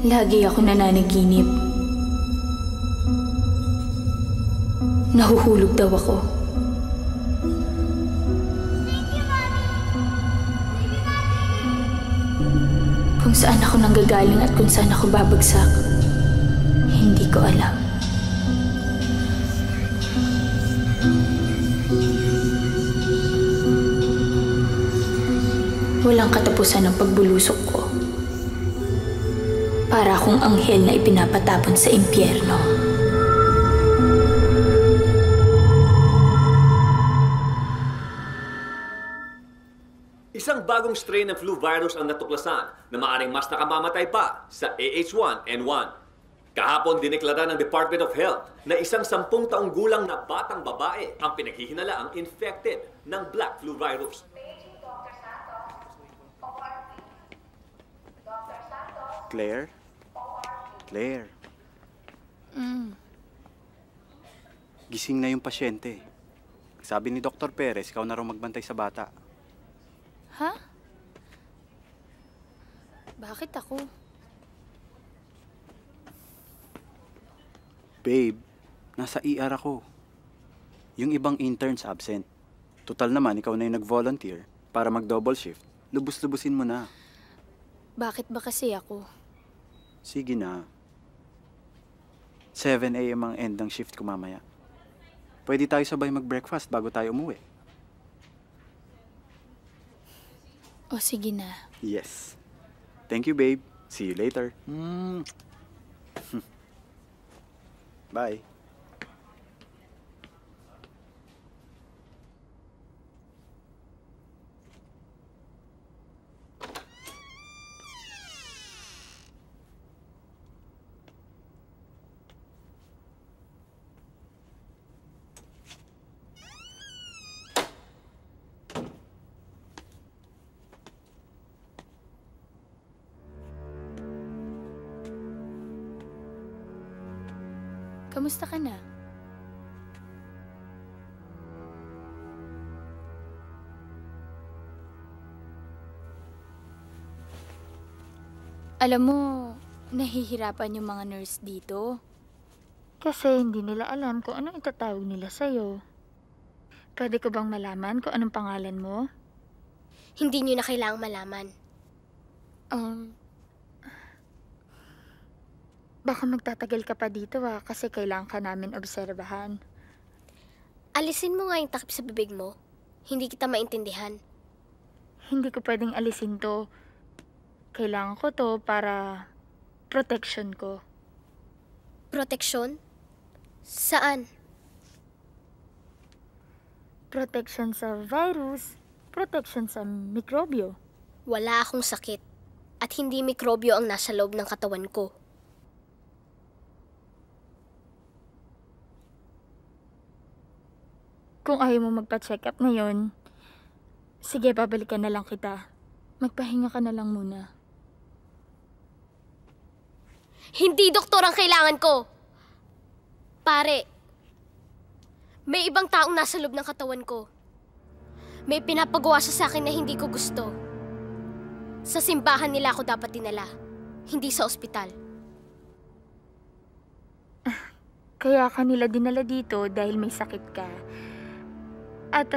Lagi ako nananaginip. Nahuhulog daw ako. Kung saan ako nanggagaling at kung saan ako babagsak, hindi ko alam. Walang katapusan ng pagbulusok ko. Para akong anghel na ipinapatapon sa impyerno. Isang bagong strain ng flu virus ang natuklasan na maaaring mas nakamamatay pa sa AH1N1. Kahapon dineklara ng Department of Health na isang 10 taong gulang na batang babae ang pinaghihinalaang infected ng black flu virus. Claire? Claire? Gising na yung pasyente. Sabi ni Dr. Perez, ikaw na raw magbantay sa bata. Ha? Bakit ako? Babe, nasa ER ako. Yung ibang interns absent. Total naman, ikaw na yung nag-volunteer para mag-double shift. Lubos-lubusin mo na. Bakit ba kasi ako? Sige na. 7 AM ang end ng shift ko mamaya. Pwede tayo sabay mag-breakfast bago tayo umuwi. O sige na. Yes. Thank you, babe. See you later. Bye. Kamusta ka na? Alam mo, nahihirapan yung mga nurse dito. Kasi hindi nila alam kung anong itatawag nila sa'yo. Pwede ko bang malaman kung anong pangalan mo? Hindi nyo na kailangang malaman. Baka magtatagal ka pa dito kasi kailangan ka namin obserbahan. Alisin mo nga yung takip sa bibig mo. Hindi kita maintindihan. Hindi ko pwedeng alisin to. Kailangan ko to para protection ko. Proteksyon? Saan? Protection sa virus, protection sa mikrobyo. Wala akong sakit. At hindi mikrobyo ang nasa loob ng katawan ko. Kung ayaw mo magpa-check up ngayon, sige, babalikan na lang kita. Magpahinga ka na lang muna. Hindi doktor ang kailangan ko! Pare, may ibang taong nasa loob ng katawan ko. May pinapagawa sa akin na hindi ko gusto. Sa simbahan nila ako dapat dinala, hindi sa ospital. Kaya ka nila dinala dito dahil may sakit ka. At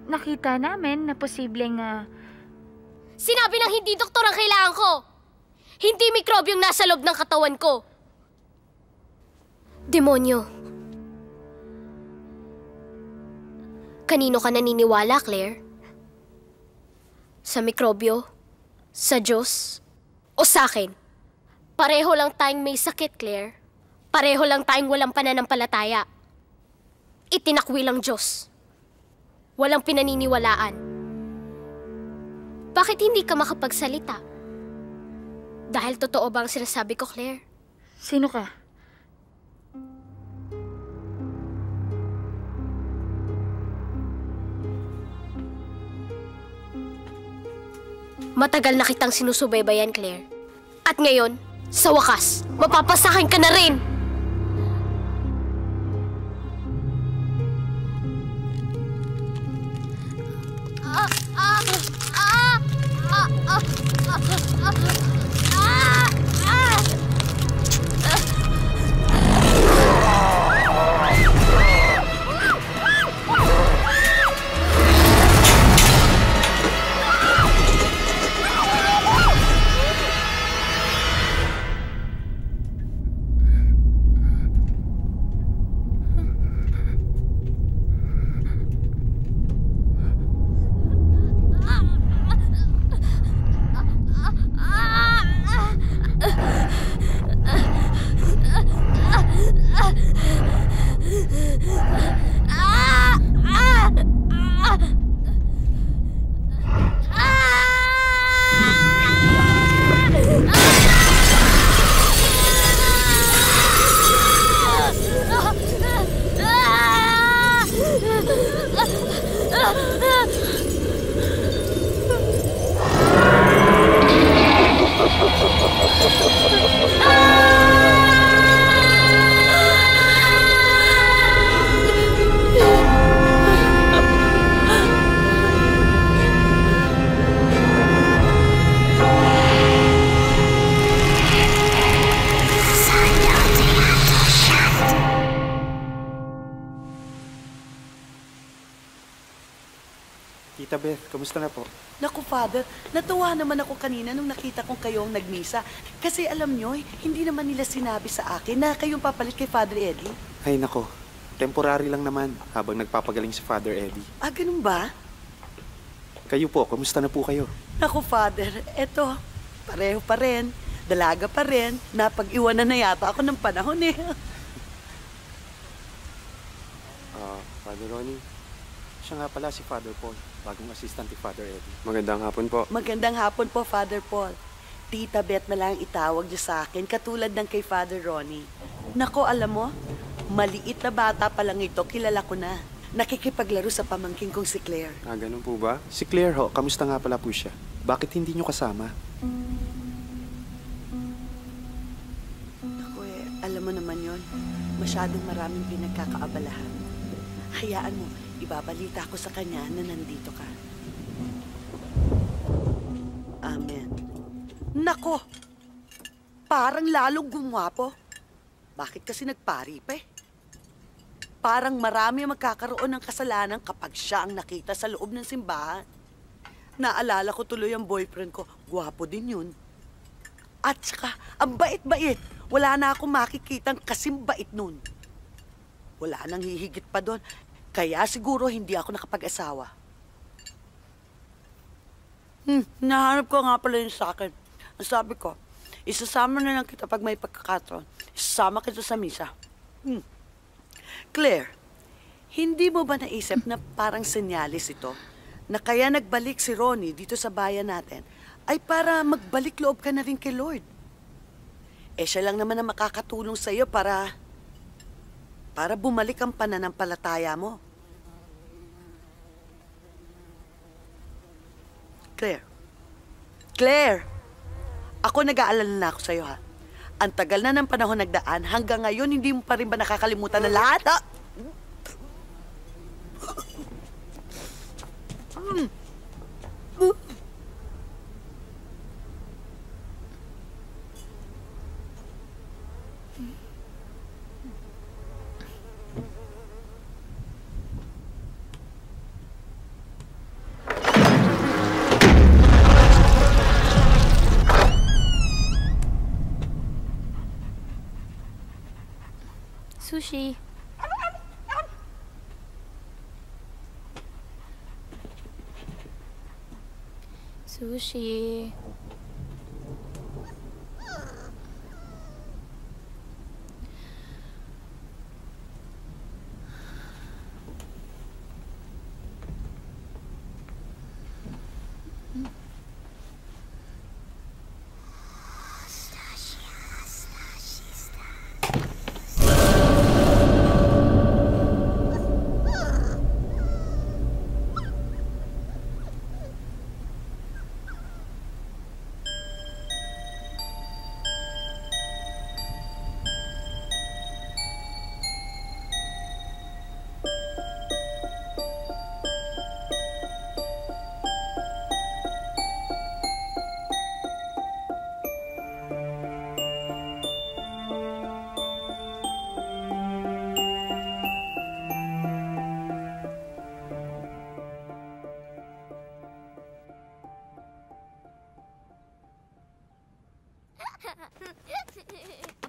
nakita namin na posibleng... Sinabi ng hindi doktor ang kailangan ko! Hindi mikrobyong nasa loob ng katawan ko! Demonyo. Kanino ka naniniwala, Claire? Sa mikrobyo? Sa Diyos? O sa akin? Pareho lang tayong may sakit, Claire. Pareho lang tayong walang pananampalataya. Itinakwil ang Diyos. Walang pinaniniwalaan. Bakit hindi ka makapagsalita? Dahil totoo ba ang sinasabi ko, Claire? Sino ka? Matagal na kitang sinusubaybayan, Claire. At ngayon, sa wakas, mapapasakin ka na rin! Tita Beth, kamusta na po? Naku, Father, natuwa naman ako kanina nung nakita kong kayong nagmisa. Kasi alam nyo, hindi naman nila sinabi sa akin na kayong papalit kay Father Eddie. Ay nako, temporary lang naman habang nagpapagaling si Father Eddie. Ah, ganun ba? Kayo po, kamusta na po kayo? Naku, Father, eto, pareho pa rin, dalaga pa rin, napag-iwanan na yata ako ng panahon eh. Father Ronnie, siya nga pala si Father Paul, bagong assistant ni Father Eddie. Magandang hapon po. Magandang hapon po, Father Paul. Tita Beth na lang itawag niyo sa akin, katulad ng kay Father Ronnie. Nako, alam mo, maliit na bata pa lang ito, kilala ko na. Nakikipaglaro sa pamangkin kong si Claire. Ah, ganun po ba? Si Claire ho, kamusta nga pala po siya? Bakit hindi niyo kasama? Ako alam mo naman yon, masyadong maraming pinagkakaabalahan. Hayaan mo, ibabalita ko sa kanya na nandito ka. Amen. Nako! Parang lalong gumwapo. Bakit kasi nagpari pa eh? Parang marami ang magkakaroon ng kasalanan kapag siya ang nakita sa loob ng simbahan. Naalala ko tuloy ang boyfriend ko. Gwapo din yun. At saka, ang bait-bait. Wala na akong makikitang kasing bait nun. Wala nang hihigit pa doon. Kaya siguro hindi ako nakapag-asawa. Nahanap ko nga pala yun sa akin. Ang sabi ko, isasama na lang kita pag may pagkakataon. Isasama kita sa misa. Claire, hindi mo ba naisip na parang senyalis ito? Na kaya nagbalik si Ronnie dito sa bayan natin ay para magbalik loob ka na rin kay Lord. Eh siya lang naman ang makakatulong sa iyo para bumalik ang pananampalataya mo. Claire, ako nag-aalala na ako sa'yo, ha? Ang tagal na ng panahon nagdaan, hanggang ngayon, hindi mo pa rin ba nakakalimutan na lahat, ha? Sushi. Sushi.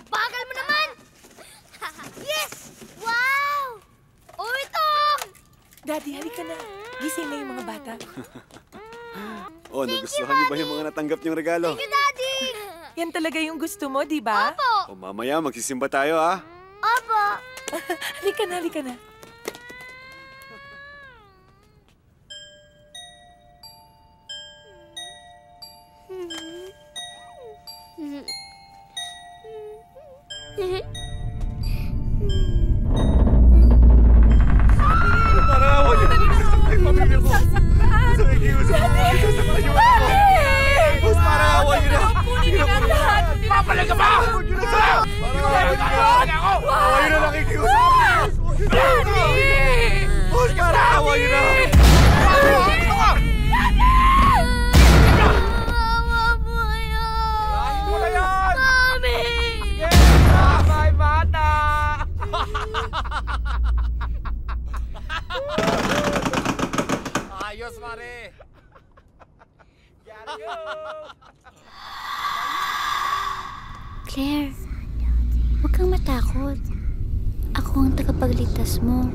Bagal mo naman! Yes! Wow! Oh, ito! Daddy, halika na. Gising na yung mga bata. Oh, nagustuhan niyo ba yung mga natanggap niyong regalo? Thank you, Daddy! Yan talaga yung gusto mo, di ba? Opo! O mamaya, magsisimba tayo, ha? Opo! Halika na, halika na. Parawan niyo! Ay, pamilya ko! Nakikiusap! Sasaktan niyo ako! Boss, parawan niyo na! Sige na po! Papalag ka ba? Huwag niyo na sa! Parawan niyo ako! Parawan niyo na, nakikiusap! Boss, parawan niyo na! Mama po yun! Sirahin mo na yan! Mami! Sige! Bye, bata! Ayos, Mare! Claire, huwag kang matakot. Ako ang tagapagligtas mo.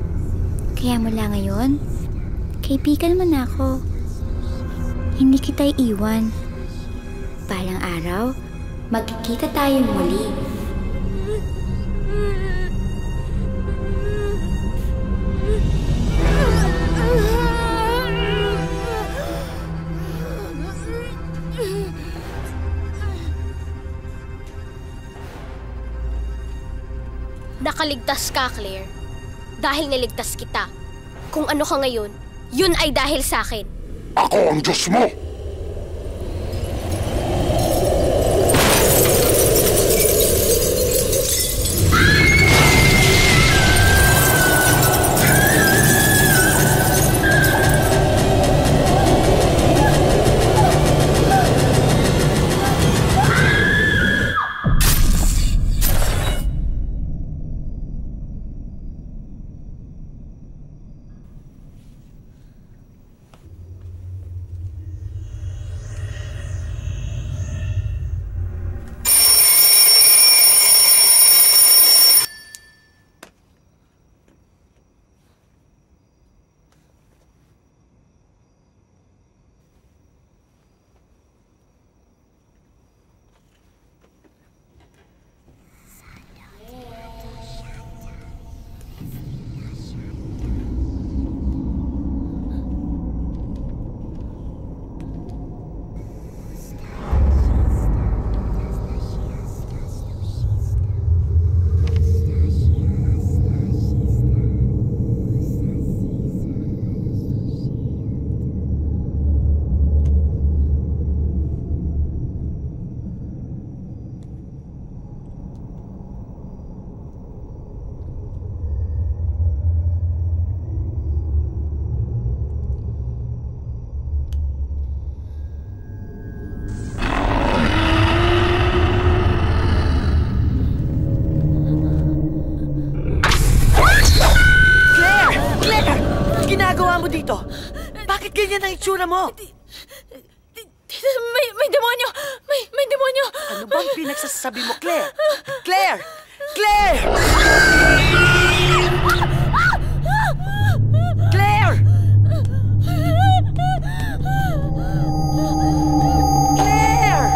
Kaya mula ngayon, kaibigan mo na ako. Hindi kita iiwan. Balang araw, magkikita tayong muli. Nakaligtas ka, Claire. Dahil naligtas kita. Kung ano ka ngayon, yun ay dahil sa akin. Ako ang Diyos mo! dito? Bakit ganyan ang itsura mo? May demonyo! May demonyo! Ano bang pinagsasabi mo, Claire? Claire! Claire! Claire! Claire!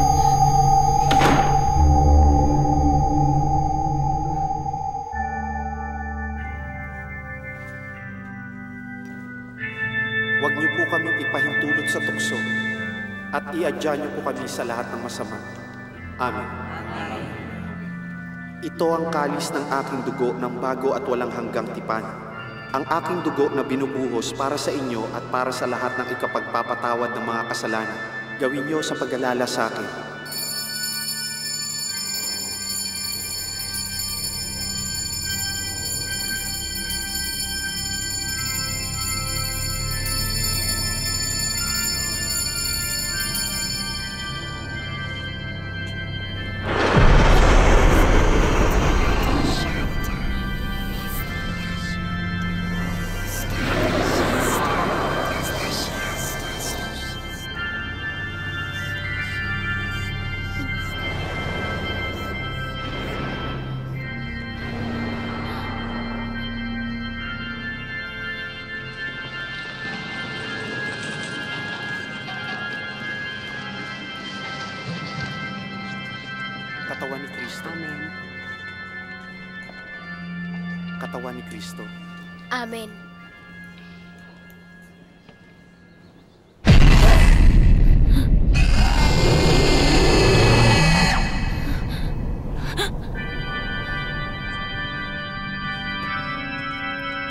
Huwag niyo po kaming ipahintulot sa tukso at iadya niyo po kami sa lahat ng masama. Amen. Ito ang kalis ng aking dugo ng bago at walang hanggang tipan. Ang aking dugo na binubuhos para sa inyo at para sa lahat ng ikapagpapatawad ng mga kasalanan. Gawin niyo sa pag-alala sa akin. Katawan ni Kristo. Amen. Katawan ni Kristo. Amen.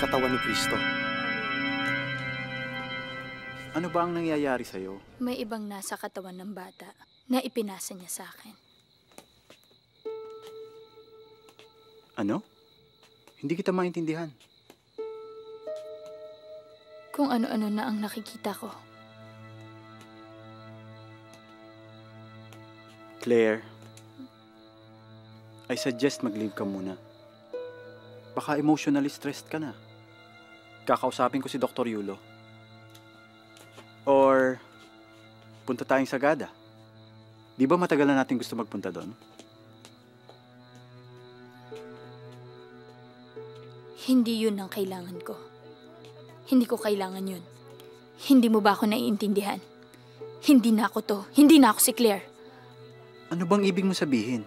Katawan ni Kristo. Ano ba ang nangyayari sa'yo? May ibang nasa katawan ng bata na ipinasa niya sa akin. Ano? Hindi kita maintindihan. Kung ano-ano na ang nakikita ko. Claire, I suggest mag-leave ka muna. Baka emotionally stressed ka na. Kakausapin ko si Dr. Yulo. Or, punta tayong Sagada. Di ba matagal na natin gusto magpunta doon? Hindi yun ang kailangan ko. Hindi ko kailangan yun. Hindi mo ba ako naiintindihan? Hindi na ako to. Hindi na ako si Claire. Ano bang ibig mo sabihin?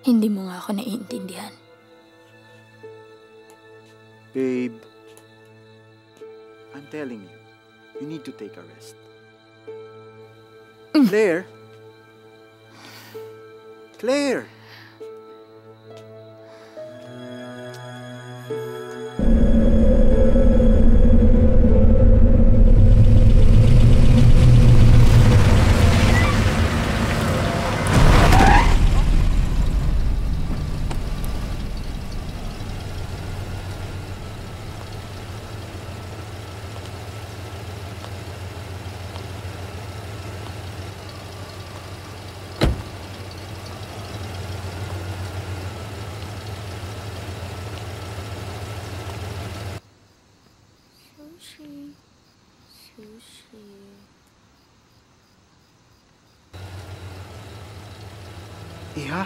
Hindi mo nga ako naiintindihan. Babe, I'm telling you, you need to take a rest. Claire? Claire! Iha?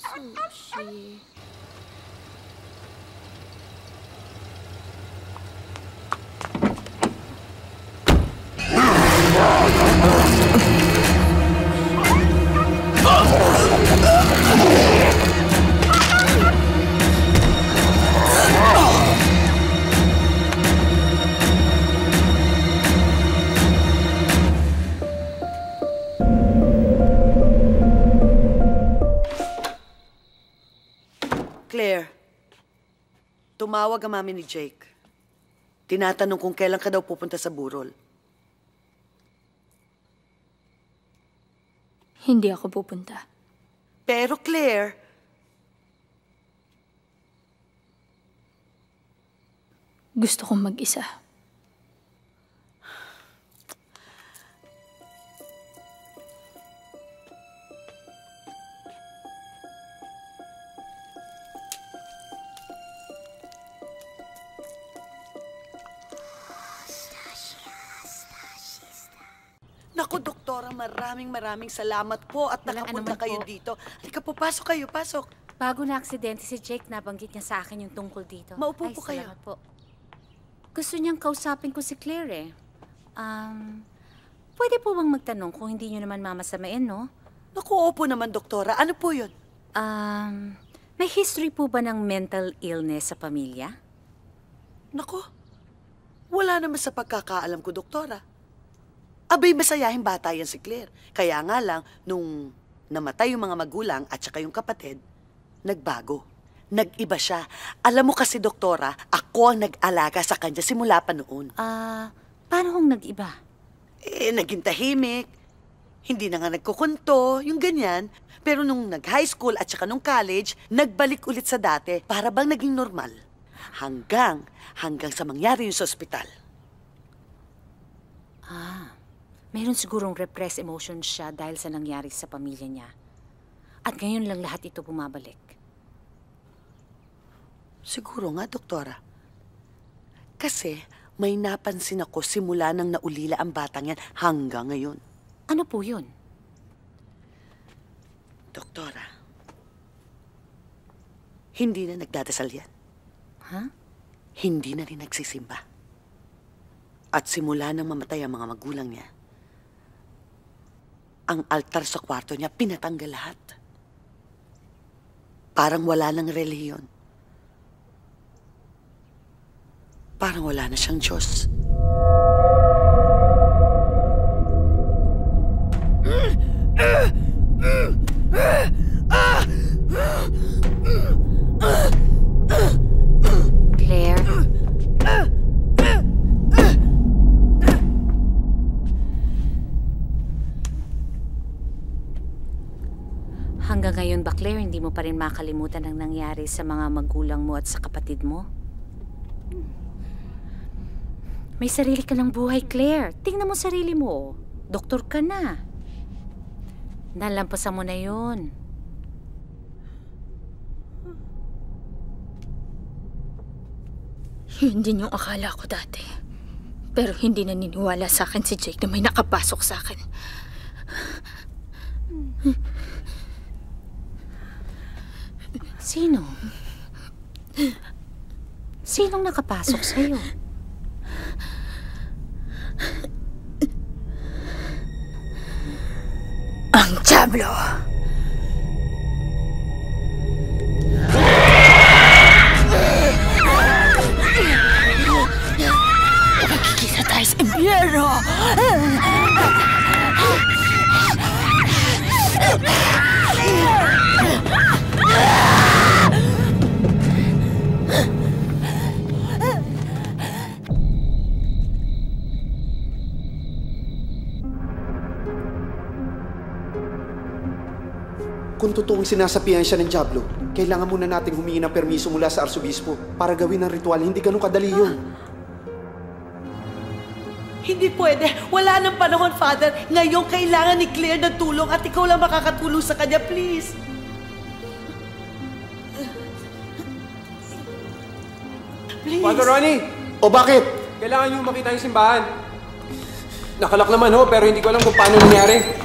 Sushi. Claire, tumawag ang mami ni Jake. Tinatanong kung kailan ka daw pupunta sa burol. Hindi ako pupunta. Pero Claire, Gusto kong mag-isa. naku, doktora, maraming salamat po at Walang nakapunta anuman kayo po. dito. Halika po, pasok kayo, pasok. Bago na aksidente si Jake, nabanggit niya sa akin yung tungkol dito. Maupo Ay, po kayo. salamat po. Gusto niyang kausapin ko si Claire eh. Pwede po bang magtanong kung hindi niyo naman mamasamain, no? Naku, opo naman, doktora. Ano po yun? May history po ba ng mental illness sa pamilya? Naku, wala naman sa pagkakaalam ko, doktora. Abay, masayahin bata yan si Claire. Kaya nga lang, nung namatay yung mga magulang at saka yung kapatid, nagbago. Nag-iba siya. Alam mo kasi, doktora, ako ang nag-alaga sa kanya simula pa noon. Paano kung nag-iba? Naging tahimik. Hindi na nga nagkukunto, yung ganyan. Pero nung nag-high school at saka nung college, nagbalik ulit sa dati para bang naging normal. Hanggang sa mangyari yung sa ospital. Meron sigurong repressed emotions siya dahil sa nangyari sa pamilya niya. At ngayon lang lahat ito bumabalik. Siguro nga, doktora. Kasi may napansin ako simula nang naulila ang batang yan hanggang ngayon. Ano po yun? Doktora, hindi na nagdadasal yan. Ha? Hindi na rin nagsisimba. At simula nang mamatay ang mga magulang niya, ang altar sa kwarto niya pinatanggal lahat. Parang wala nang relihiyon. Parang wala na siyang Diyos. Claire? Hanggang ngayon ba, Claire, hindi mo pa rin makalimutan ang nangyari sa mga magulang mo at sa kapatid mo? May sarili ka ng buhay, Claire. Tingnan mo sarili mo. Doktor ka na. Nalampasan mo na yun. Yun din yung akala ko dati. Pero hindi naniniwala sa akin si Jake na may nakapasok sa akin. Sino? Sinong nakapasok sa'yo? Ang Diablo! Magkikita tayo sa impyerno! Kung totoong sinasapihan siya ng Diablo, kailangan muna nating humingi ng permiso mula sa Arsobispo para gawin ang ritual. Hindi ganun kadali yun. Hindi pwede. Wala nang panahon, Father. Ngayon kailangan ni Claire ng tulong at ikaw lang makakatulong sa kanya, please. Please. Father Ronnie! O bakit? Kailangan niyo makita yung simbahan. Nakalak naman ho, pero hindi ko alam kung paano nangyari.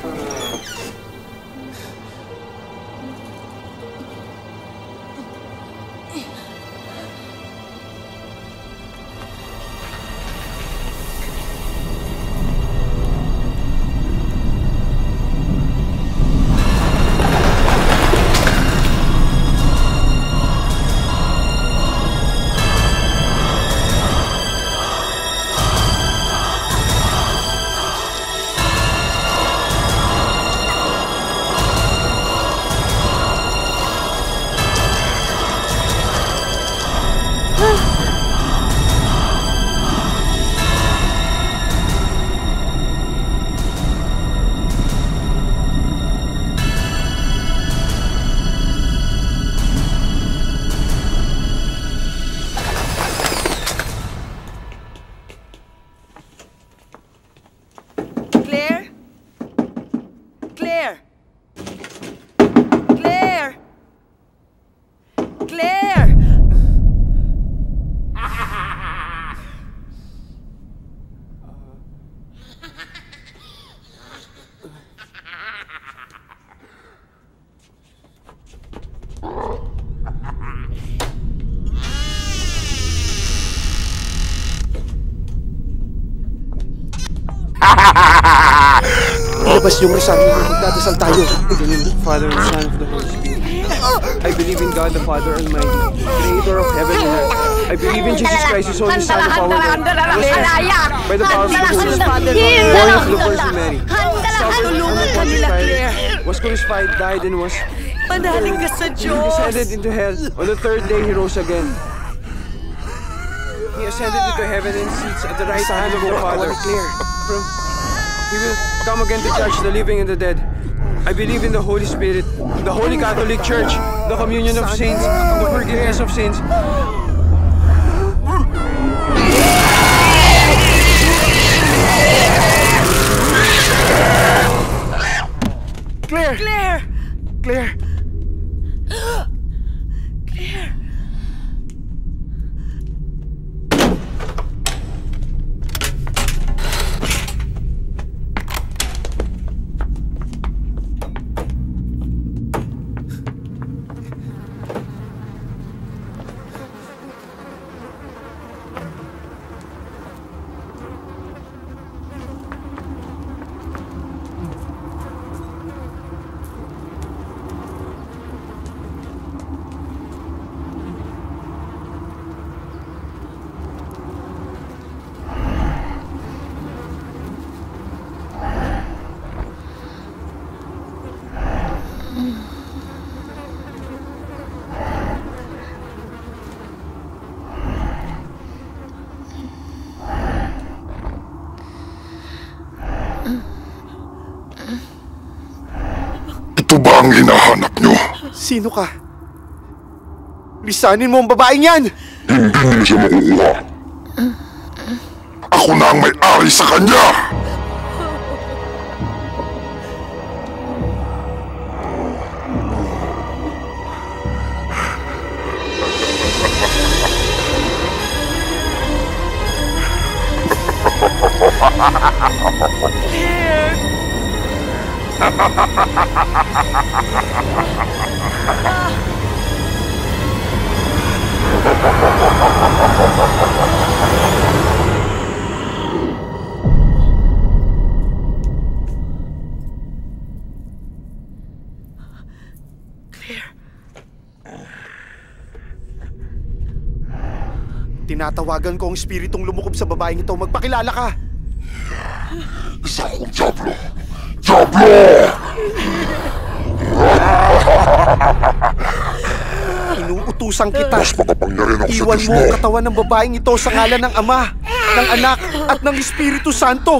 Ilabas yung rosaryo at magdadasal tayo. In the name of the Father, and the Son, and of the Holy Spirit. I believe in God the Father Almighty, Creator of heaven and earth. I believe in Jesus Christ, His only Son, the power of God, by the power of the Holy Spirit, born of the Virgin Mary, suffered under Pontius Pilate, was crucified, died, and was Manalig ka sa He Diyos. descended into hell. On the third day, He rose again. He ascended into heaven and sits at the right hand of the Father. He will come again to judge the living and the dead. I believe in the Holy Spirit, the Holy Catholic Church, the communion of saints, the forgiveness of sins. Claire! Claire! Claire! ang hinahanap nyo. Sino ka? Lisanin mo ang babaeng yan! Hindi niyo siya makukuha. Ako na ang may-ari sa kanya! Tinatawagan ko ang espiritong lumukob sa babaeng ito. Magpakilala ka! Isa akong Diablo! Diablo! Inuutusan kita. Mas makapangyarihan ako sa Iwan Diyos mo mo. ang katawan ng babaeng ito sa ngalan ng Ama, ng Anak, at ng Espiritu Santo.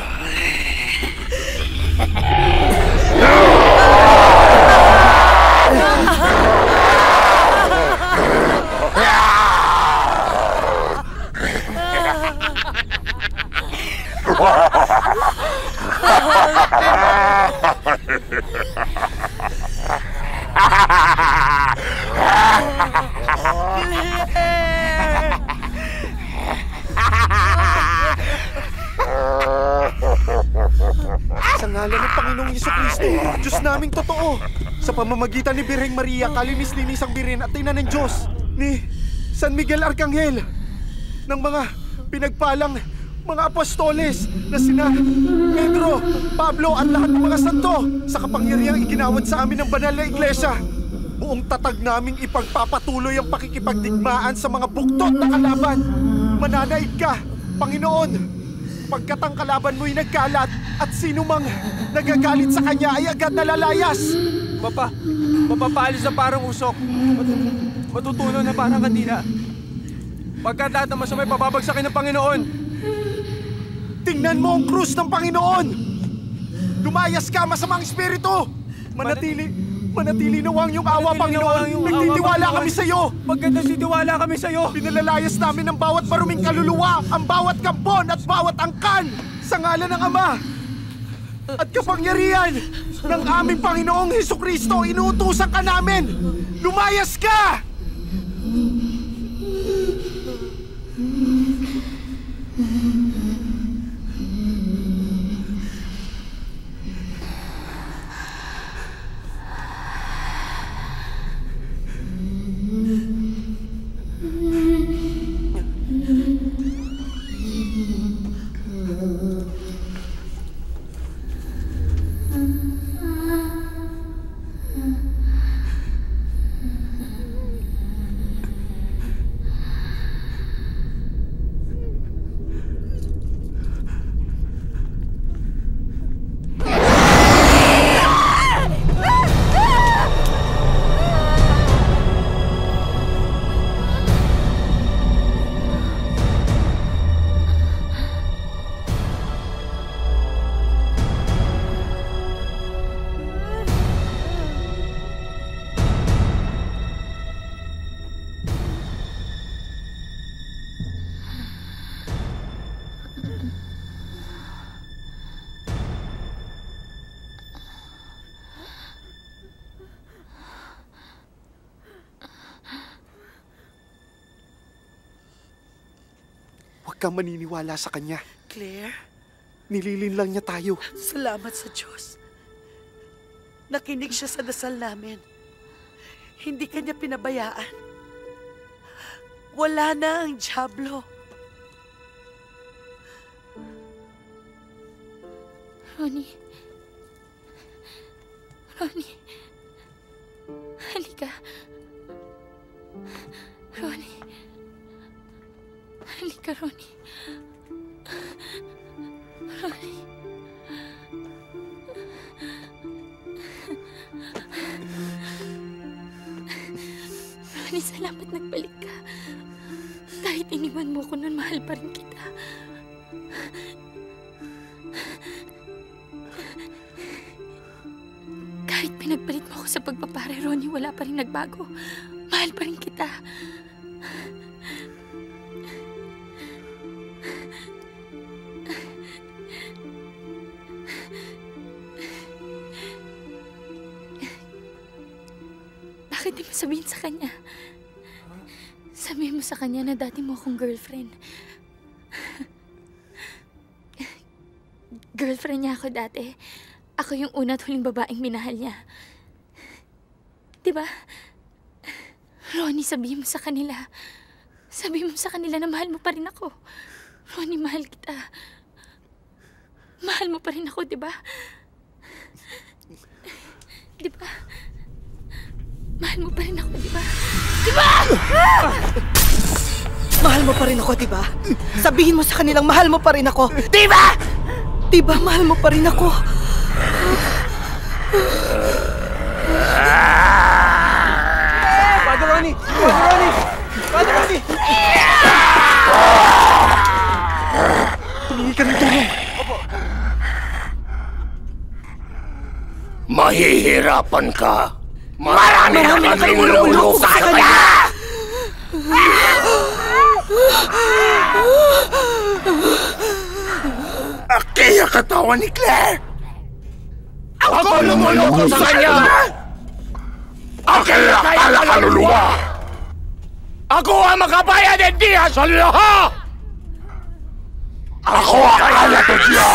Sa ngalan ng Panginoong Jesucristo, Diyos naming totoo, sa pamamagitan ni Birheng Maria, kalinis-linis ang birin at ina ng Diyos, ni San Miguel Arcangel, ng mga pinagpalang mga apostoles na sina Pedro, Pablo at lahat ng mga santo, sa kapangyarihang iginawad sa amin ng banal na iglesia. Buong tatag naming ipagpapatuloy ang pakikipagdigmaan sa mga buktot na kalaban. Mananaig ka, Panginoon, pagkat ang kalaban mo'y nagkalat at sino mang nagagalit sa kanya ay agad nalalayas. Mapapalis na parang usok. Matutunaw na parang kandila. Pagkat lahat ng masamay pababagsakin ng Panginoon. Tingnan mo ang krus ng Panginoon! Lumayas ka, masamang espiritu! Manatili nawang yung awa, Panginoon! Nagtitiwala kami sa iyo! Pagkat nagtitiwala kami sa iyo! Pinalalayas namin ang bawat maruming kaluluwa, ang bawat kampon at bawat angkan sa ngalan ng Ama at kapangyarihan ng aming Panginoong Hesukristo. Inuutusan ka namin! Lumayas ka! Huwag kang maniniwala sa kanya. Claire, Nililin lang niya tayo. salamat sa Diyos. Nakinig siya sa dasal namin. Hindi kanya pinabayaan. Wala na ang Diablo. Ronnie. Ronnie. Halika. Ronnie. Halika, Ronnie. Ronnie. Ronnie, salamat nagbalik ka. Kahit iniwan mo ko nun, mahal pa rin kita. Kahit pinagpalit mo ako sa pagpapare, Ronnie, wala pa rin nagbago. Mahal pa rin kita. Bakit di mo sabihin sa kanya? Sabihin mo sa kanya na dati mo akong girlfriend. Girlfriend niya ako dati. Ako yung una at huling babaeng minahal niya. Diba? Ronnie, sabihin mo sa kanila. Sabihin mo sa kanila na mahal mo pa rin ako. Ronnie, mahal kita. Mahal mo pa rin ako, diba? Diba? Mahal mo pa rin ako, diba? Diba? Mahal mo pa rin ako, diba? Sabihin mo sa kanilang mahal mo pa rin ako. Diba? Diba, mahal mo pa rin ako? Father Ronnie! Father Ronnie! Father Ronnie! Tumingin ka ng tulong. Mahihirapan ka. Marami na kaming lulong sa kanya! Aki ang katawan ni Claire! Ako lumuloko sa kanya! Aki ang kaluluwa! Ako ang makabayad ng diya sa luha! Ako ang alat ng diya!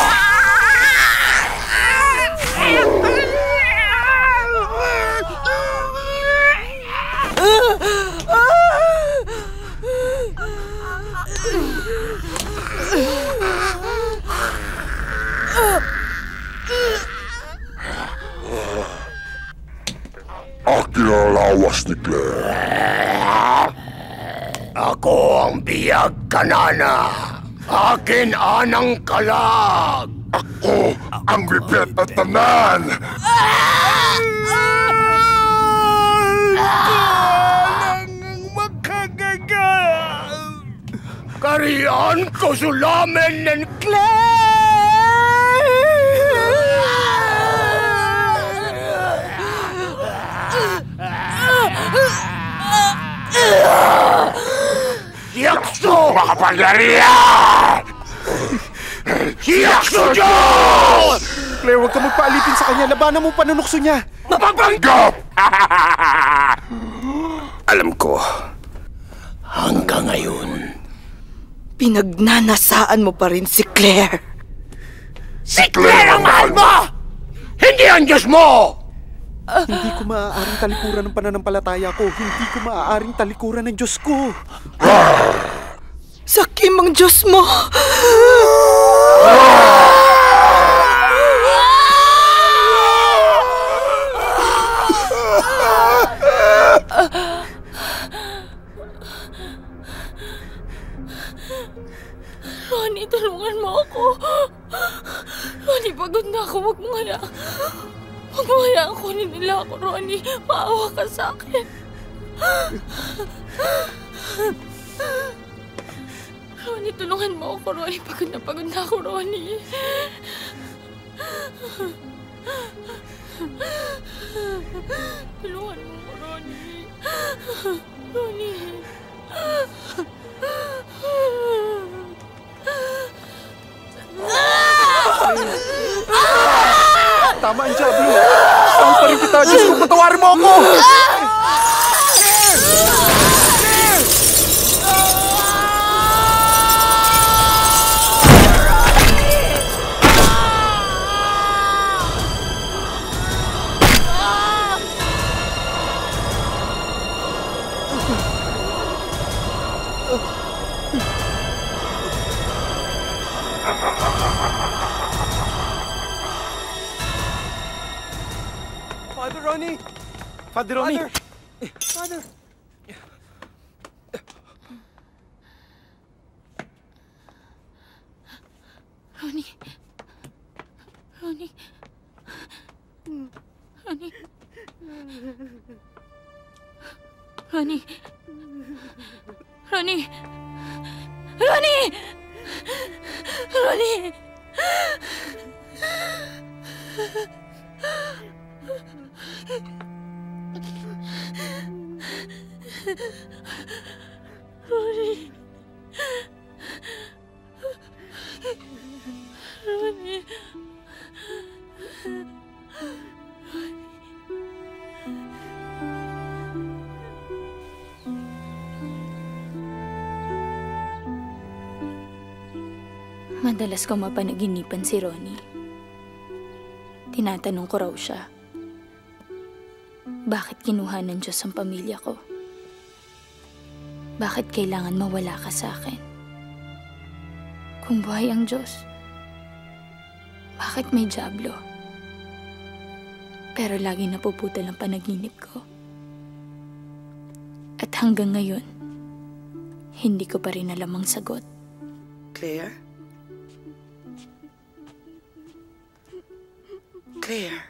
Akin ang lawas ni Claire. Ako ang biyag kanana. Akin anang kalag. Ako ang bibet at tanan. Karian ko sulamin ng Yakso! Makapangyarihan! Yakso Diyos! Claire, huwag ka magpaalipin sa kanya. Labanan mo panunukso niya. Mapapanggap! Alam ko, hanggang ngayon, Pinagnanasaan mo pa rin si Claire. si Claire ang mahal mo! Hindi ang Diyos mo! Hindi ko maaaring talikuran ng pananampalataya ko. Hindi ko maaaring talikuran ng Diyos ko. Sakim ang Diyos mo! Ronnie, tulungan mo ako. Ronnie, pagod na ako. Huwag mo hayaan. Huwag mo hayaan kunin nila ako, Ronnie. Maawa ka sa akin. Ronnie, tulungan mo ako, Ronnie. Pagod na ako, Ronnie. Tulungan mo ako, Ronnie. Ronnie. Tama ang Diablo. Saan pa rin kita? Diyos ko, patawarin mo ako! Father Ronnie! Father Ronnie! Father! Ronnie. Ronnie. Ronnie. Ronnie. Ronnie. Ronnie! Ronnie! Ronnie. Ronnie. Madalas ko mapanaginipan si Ronnie. Tinatanong ko raw siya, bakit kinuha ng Diyos ang pamilya ko? Bakit kailangan mawala ka sa akin? Kung buhay ang Diyos, bakit may dyablo? Pero lagi napuputol ang panaginip ko. At hanggang ngayon, hindi ko pa rin alam ang sagot. Claire? Claire?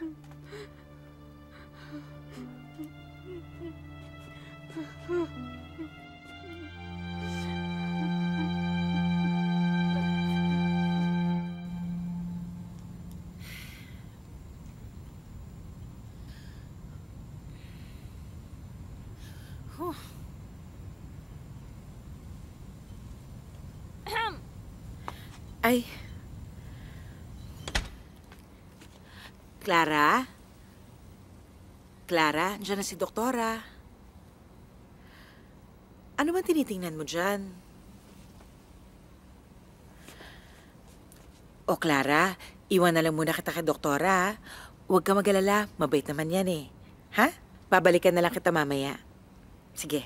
Ay. Clara? Clara, andyan na si Doktora. Ano man tinitingnan mo dyan? O Clara, iwan na lang muna kita kay Doktora. Huwag ka mag-alala, mabait naman yan eh. Ha? Babalikan na lang kita mamaya. Sige.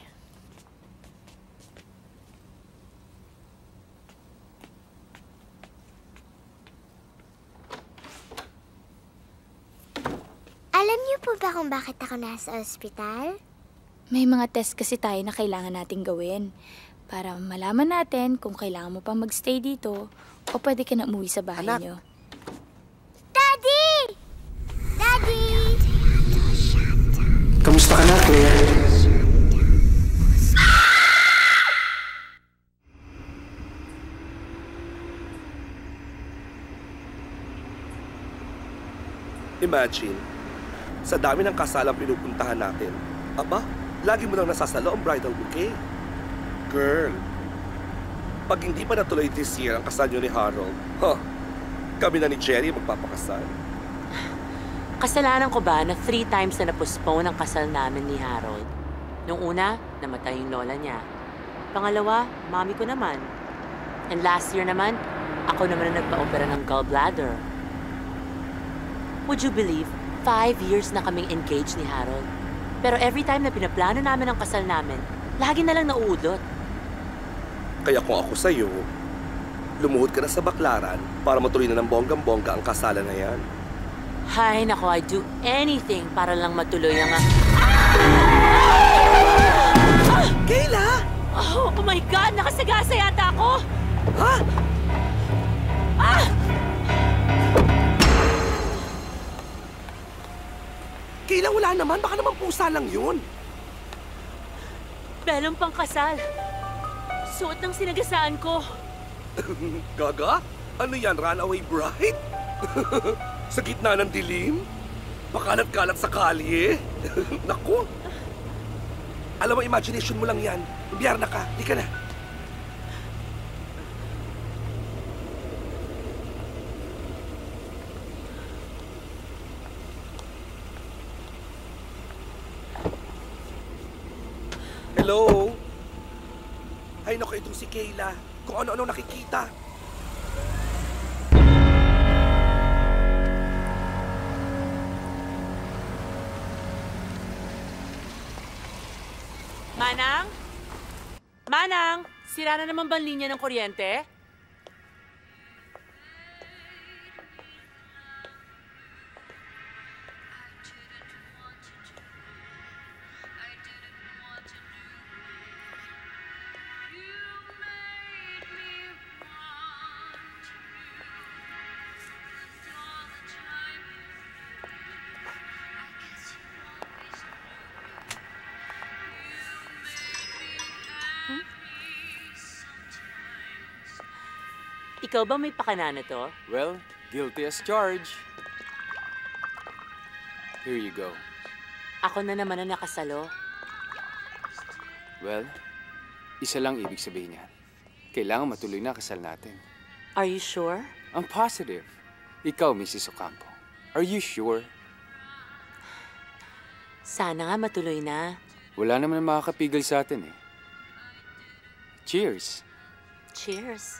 Alam niyo po ba kung bakit ako nasa ospital? May mga test kasi tayo na kailangan nating gawin para malaman natin kung kailangan mo pang magstay dito o pwede ka na umuwi sa bahay niyo. Daddy! Daddy! Kamusta ka na, Claire? Imagine, sa dami ng kasalang pinupuntahan natin, aba, lagi mo nang nasasalo ang bridal bouquet. Girl, pag hindi pa natuloy this year ang kasal niyo ni Harold, kami na ni Jerry magpapakasal. Kasalanan ko ba na 3 times na na-postpone ang kasal namin ni Harold? Nung una, namatay yung lola niya. Pangalawa, mami ko naman. And last year naman, ako naman na nagpa-opera ng gallbladder. Would you believe, 5 years na kaming engaged ni Harold. Pero every time na pinaplano namin ang kasal namin, lagi na lang nauudot. Kaya kung ako sa'yo, lumuhod ka na sa Baklaran para matuloy na ng bonggang-bongga ang kasalan na yan. Hay, nako, I'd do anything para lang matuloy ang... Kayla! Oh my God! Nakasagasa yata ako! Ha? Ah! Kayla, wala naman. Baka naman pusa lang yun. Belong pang kasal. Suot ng sinagasaan ko. Gaga? Ano yan? Runaway bride? Sa gitna ng dilim? Pakalat-kalat sa kalye? Naku! Alam mo, imagination mo lang yan. Biyar na ka. Di ka na. Hello? Ay, naku, itong si Kayla. Kung ano-ano nakikita. Manang? Manang! Sira na naman ba ang linya ng kuryente? Ikaw ba may pakana na to? Well, guilty as charged. Here you go. Ako na naman ang nakasalo. Well, isa lang ibig sabihin niyan. Kailangan matuloy na kasal natin. Are you sure? I'm positive. Ikaw, Mrs. Ocampo. Are you sure? Sana nga matuloy na. Wala naman makakapigil sa atin eh. Cheers. Cheers.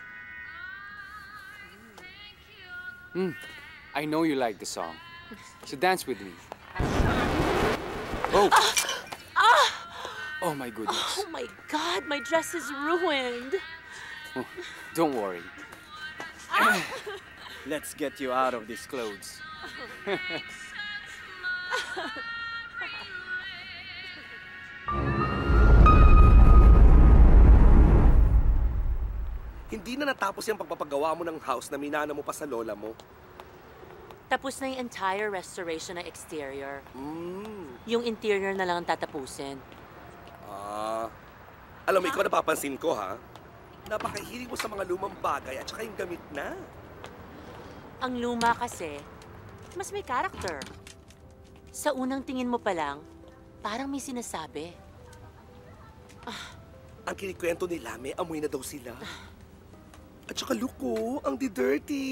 I know you like the song. So dance with me. Oh! Oh my goodness. Oh my God, my dress is ruined. Oh, don't worry. Let's get you out of these clothes. Hindi na natapos yung pagpapagawa mo ng house na minana mo pa sa lola mo. Tapos na yung entire restoration ng exterior. Yung interior na lang ang tatapusin. Alam mo, ikaw napapansin ko, ha? Napakahilig mo sa mga lumang bagay at saka yung gamit na. Ang luma kasi, mas may character. Sa unang tingin mo pa lang, parang may sinasabi. Ang kinikwento nila, may amoy na daw sila. At saka look ko, ang di-dirty.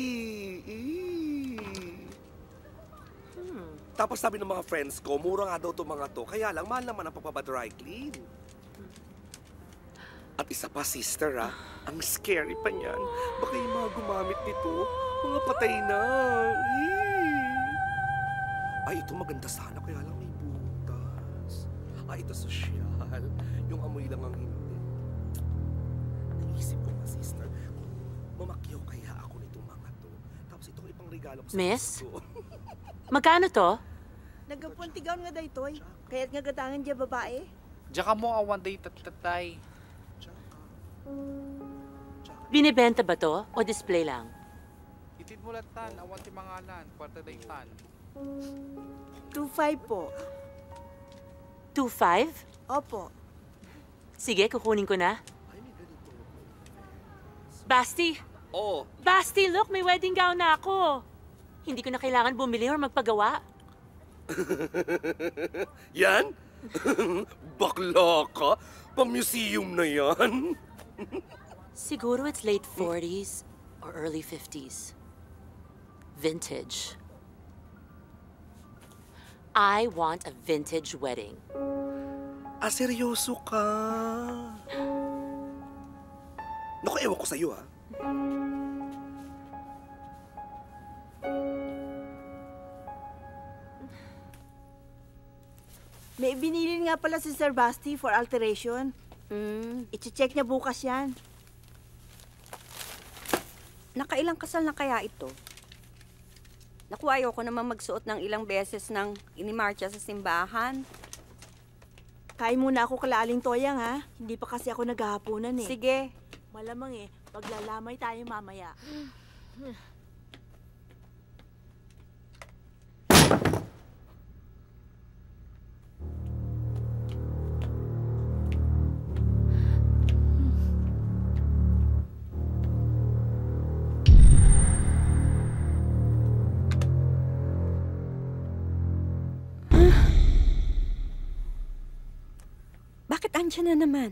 Tapos sabi ng mga friends ko, mura nga daw itong mga to, kaya lang mahal naman ang pagpapa-dry clean. At isa pa, sister, ang scary pa niyan. Baka yung mga gumamit nito, mga patay na. Ay, ito maganda sana, kaya lang may butas. Ay, ito sosyal. Yung amoy lang ang hindi. Naisip ko nga, sister, mamakyaw kaya ako nitong mga to. Tapos itong ipang regalo ko sa Miss? ko. Magkano to? Nagapuntigaw nga day toy. Kaya't nga gatangan dya babae. Diyan ka mo awan day tatatay. Binibenta ba to o display lang? Itid mo latan, awan ti mangalan, kwarta day tan. 2.5 po. 2.5? Opo. Sige, kukunin ko na. Basti! Oh. Basti, look, may wedding gown na ako. Hindi ko na kailangan bumili or magpagawa. Yan? Bakla ka? Pang-museum na yan? Siguro it's late 40s or early 50s. Vintage. I want a vintage wedding. Seryoso ka? Naku, ewan ko sa'yo, May binili nga pala si Sir Basti for alteration. I-check niya bukas yan. Nakailang kasal na kaya ito? Naku, ayoko naman magsuot ng ilang beses ng inimarcha sa simbahan. Kain muna ako kalaling toyang, ha? Hindi pa kasi ako naghahaponan, eh. Sige. Malamang, paglalamay tayo mamaya. Bakit andyan na naman?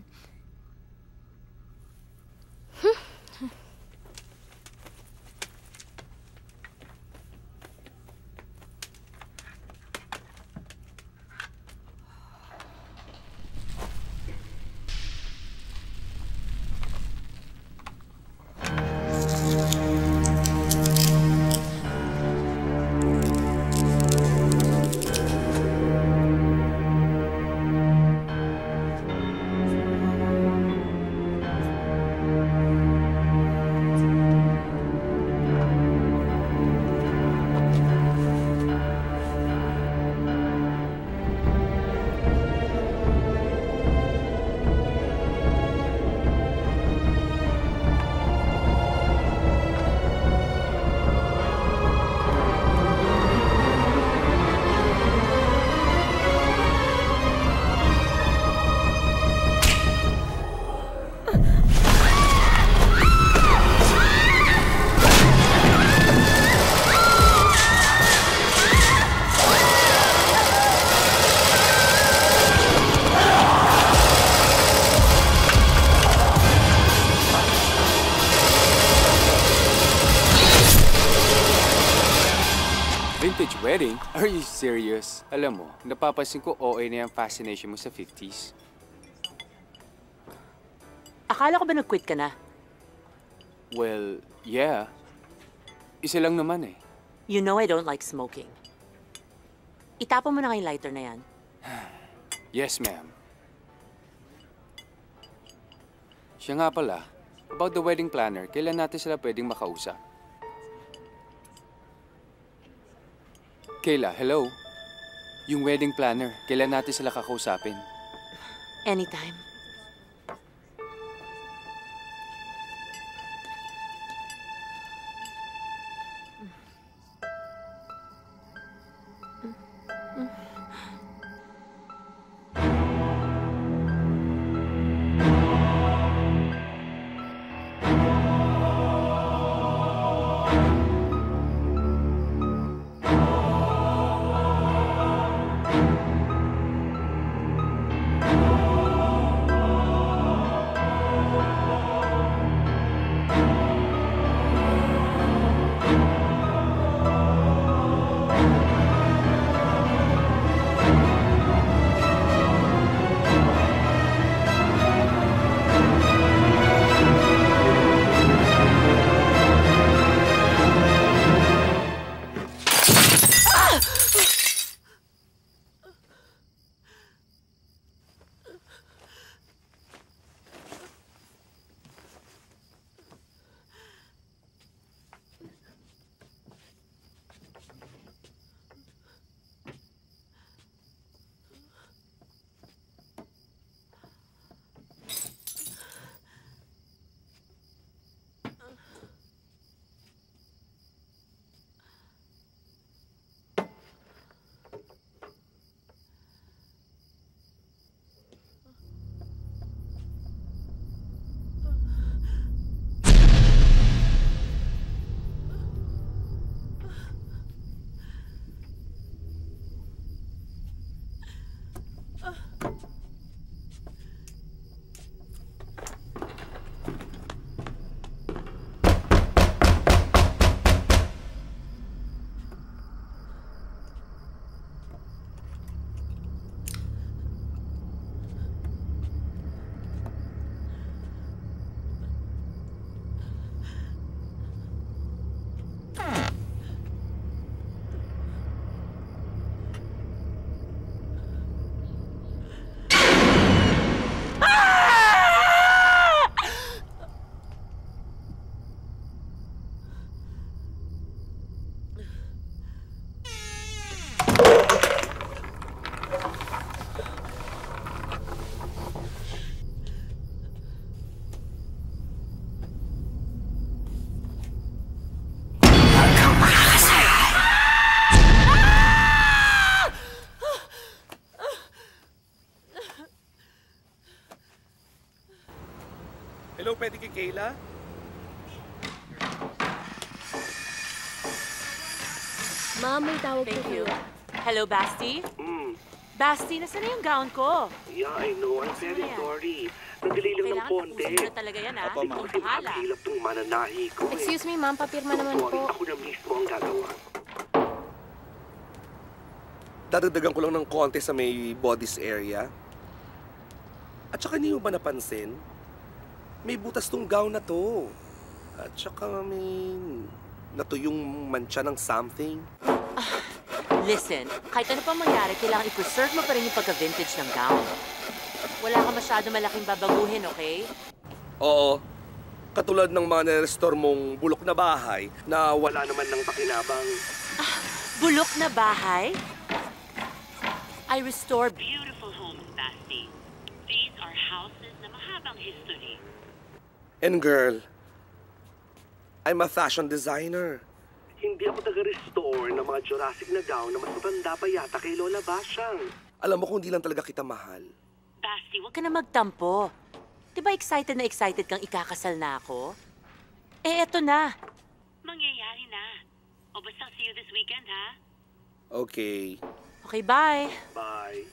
Wedding? Are you serious? Alam mo, napapansin ko OA na yung fascination mo sa 50s. Akala ko ba nag-quit ka na? Well, yeah. Isa lang naman eh. You know I don't like smoking. Itapon mo na kayong lighter na yan. Yes, ma'am. Siya nga pala, about the wedding planner, kailan natin sila pwedeng makausap? Kayla, hello? Yung wedding planner, kailan natin sila kakausapin? Anytime. Hello, pwede kay Kayla? Ma'am, may tawag Thank po you. kayo. Hello, Basti? Basti, nasaan na yung gown ko? Yeah, I know. I'm very sorry. Nag-delay lang ng Kailangan konti. tapusin mo talaga yan, ha? Ako, ma'am. Kasi Bahala. mahirap tong mananahi ko eh. Excuse me, ma'am. Papirma naman Sorry, po. ako na mismo ang gagawa. Dadagdagan ko lang ng konti sa may bodice area. At saka hindi mo ba napansin? May butas tong gown na to. At saka may natuyong mancha ng something. Listen, kahit ano pang mangyari, kailangan i-preserve mo pa rin yung pagka-vintage ng gown. Wala ka masyado malaking babaguhin, okay? Oo. Katulad ng mga nare-restore mong bulok na bahay na wala naman ng pakinabang. Bulok na bahay? I restore Beautiful homes, Basti. These are houses na mahabang history. And girl, I'm a fashion designer. Hindi ako taga-restore ng mga Jurassic na gown na mas matanda pa yata kay Lola Basyang. Alam mo kung di lang talaga kita mahal. Basti, huwag ka na magtampo. Di ba excited na excited kang ikakasal na ako? Eh, eto na. Mangyayari na. O basta see you this weekend, ha? Okay. Okay, bye. Bye.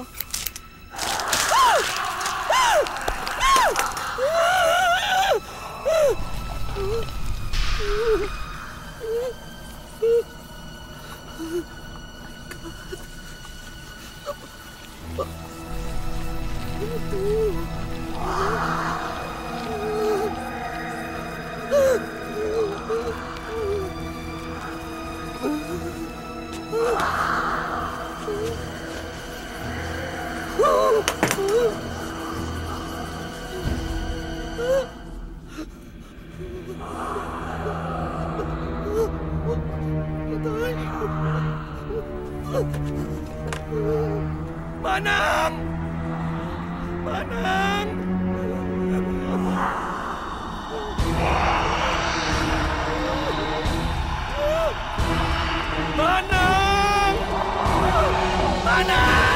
ko. Manang! Manang! Manang! Manang!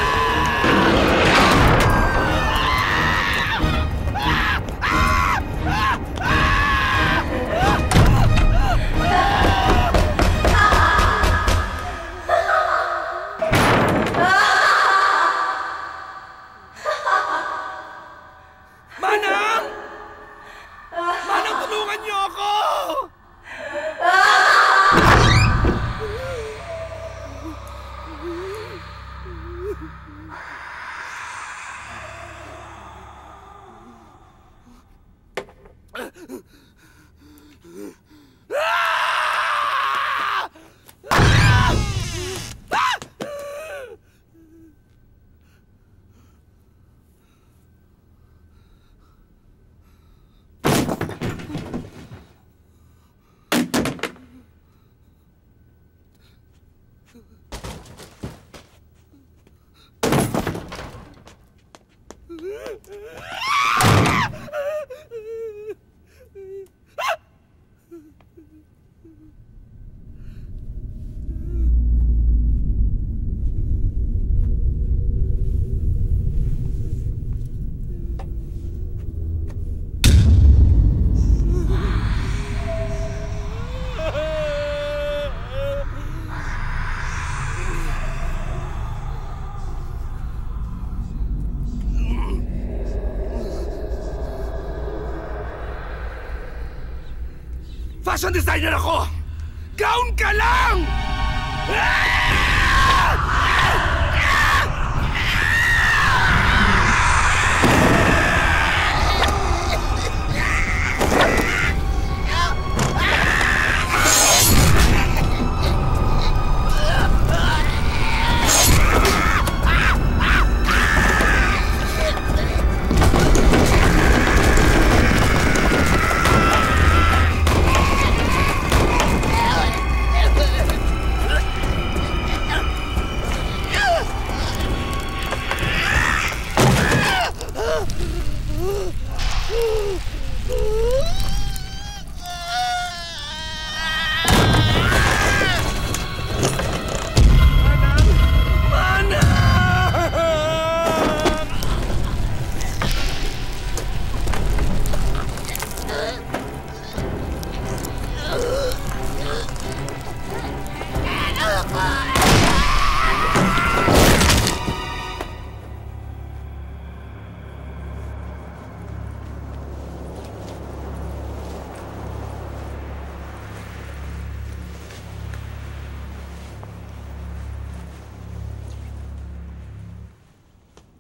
Manang! Manang, tulungan niyo ako! Fashion designer ako! Gown ka lang!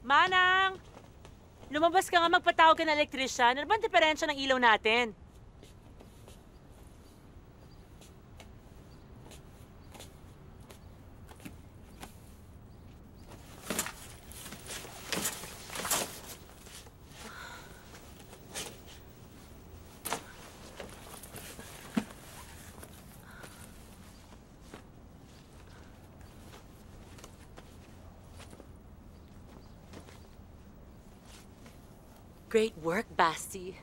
Manang! Lumabas ka nga, magpatawag ka ng elektrisyan. Ano ba ang diferensya ng ilaw natin? Great work, Basti.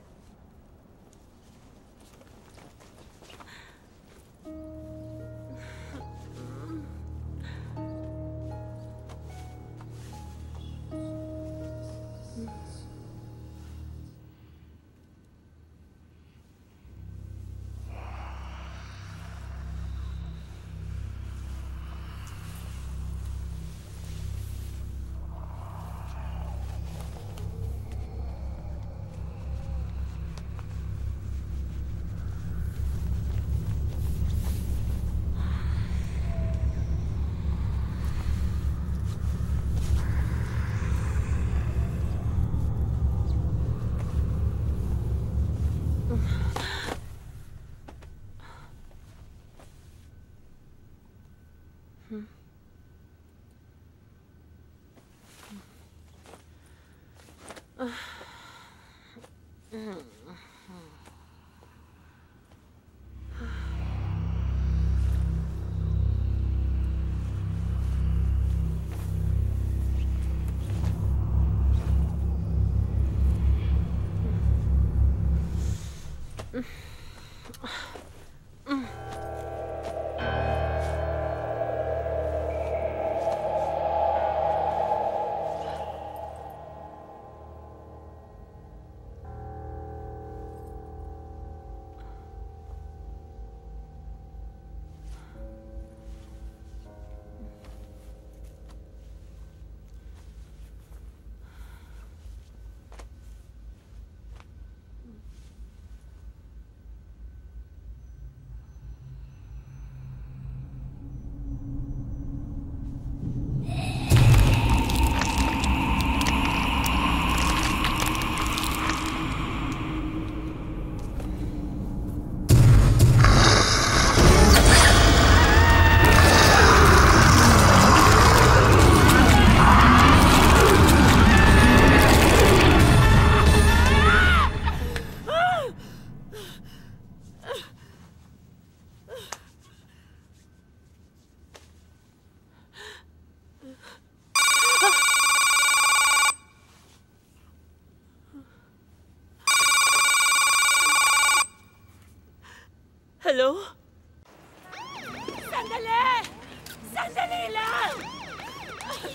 Hello? Sandali! Sandali lang!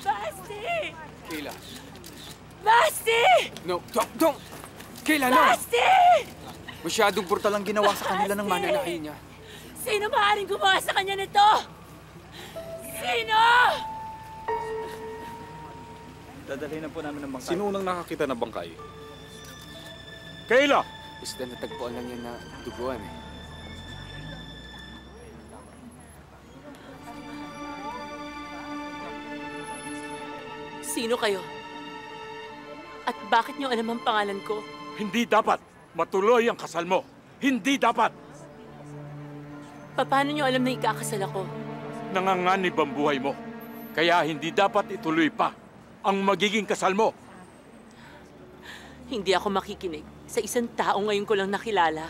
Basti! Kayla. Basti! No, don't! Kayla, no! Basti! Masyadong brutal ang ginawa sa kanila ng mananahi niya. Sino maaaring gumawa sa kanya nito? Sino? Dadalhin na po namin ng bangkay. Sino unang nakakita ng bangkay? Kayla! Basta natagpuan lang yan na duguan eh. Sino kayo? At bakit niyo alam ang pangalan ko? Hindi dapat matuloy ang kasal mo. Hindi dapat! Paano niyo alam na ikakasal ako? Nanganganib ang buhay mo. Kaya hindi dapat ituloy pa ang magiging kasal mo. Hindi ako makikinig sa isang tao ngayon ko lang nakilala.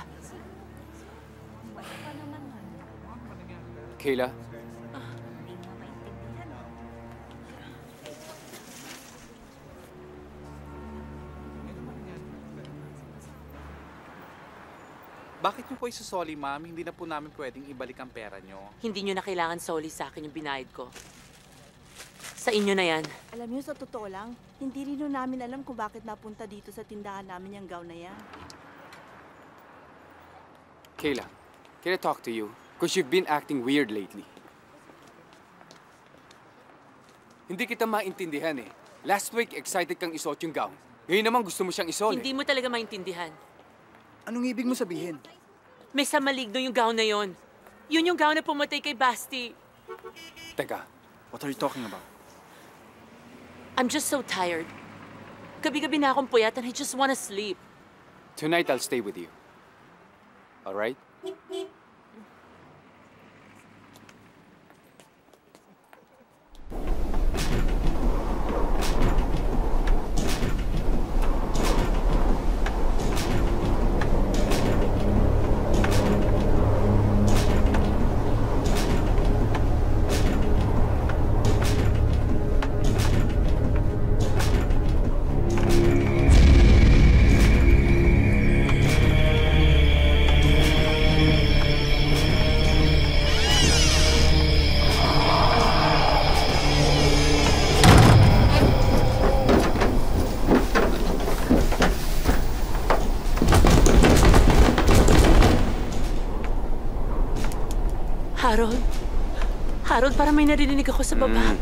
Kayla? Bakit niyo po isusoli, ma'am? Hindi na po namin pwedeng ibalik ang pera niyo. Hindi niyo na kailangan soli sa akin yung binayad ko. Sa inyo na yan. Alam niyo, sa totoo lang, hindi rin nun namin alam kung bakit napunta dito sa tindahan namin yung gown na yan. Kayla, can I talk to you? Because you've been acting weird lately. Hindi kita maintindihan eh. Last week, excited kang isuot yung gown. Ngayon naman gusto mo siyang isoli. Hindi mo talaga maintindihan. Anong ibig mo sabihin? May sa maligno yung gown na yon. Yun yung gown na pumatay kay Basti. Teka, what are you talking about? I'm just so tired. Gabi-gabi na akong puyat and I just wanna sleep. Tonight, I'll stay with you. All right? Harold? Harold, parang may narinig ako sa baba.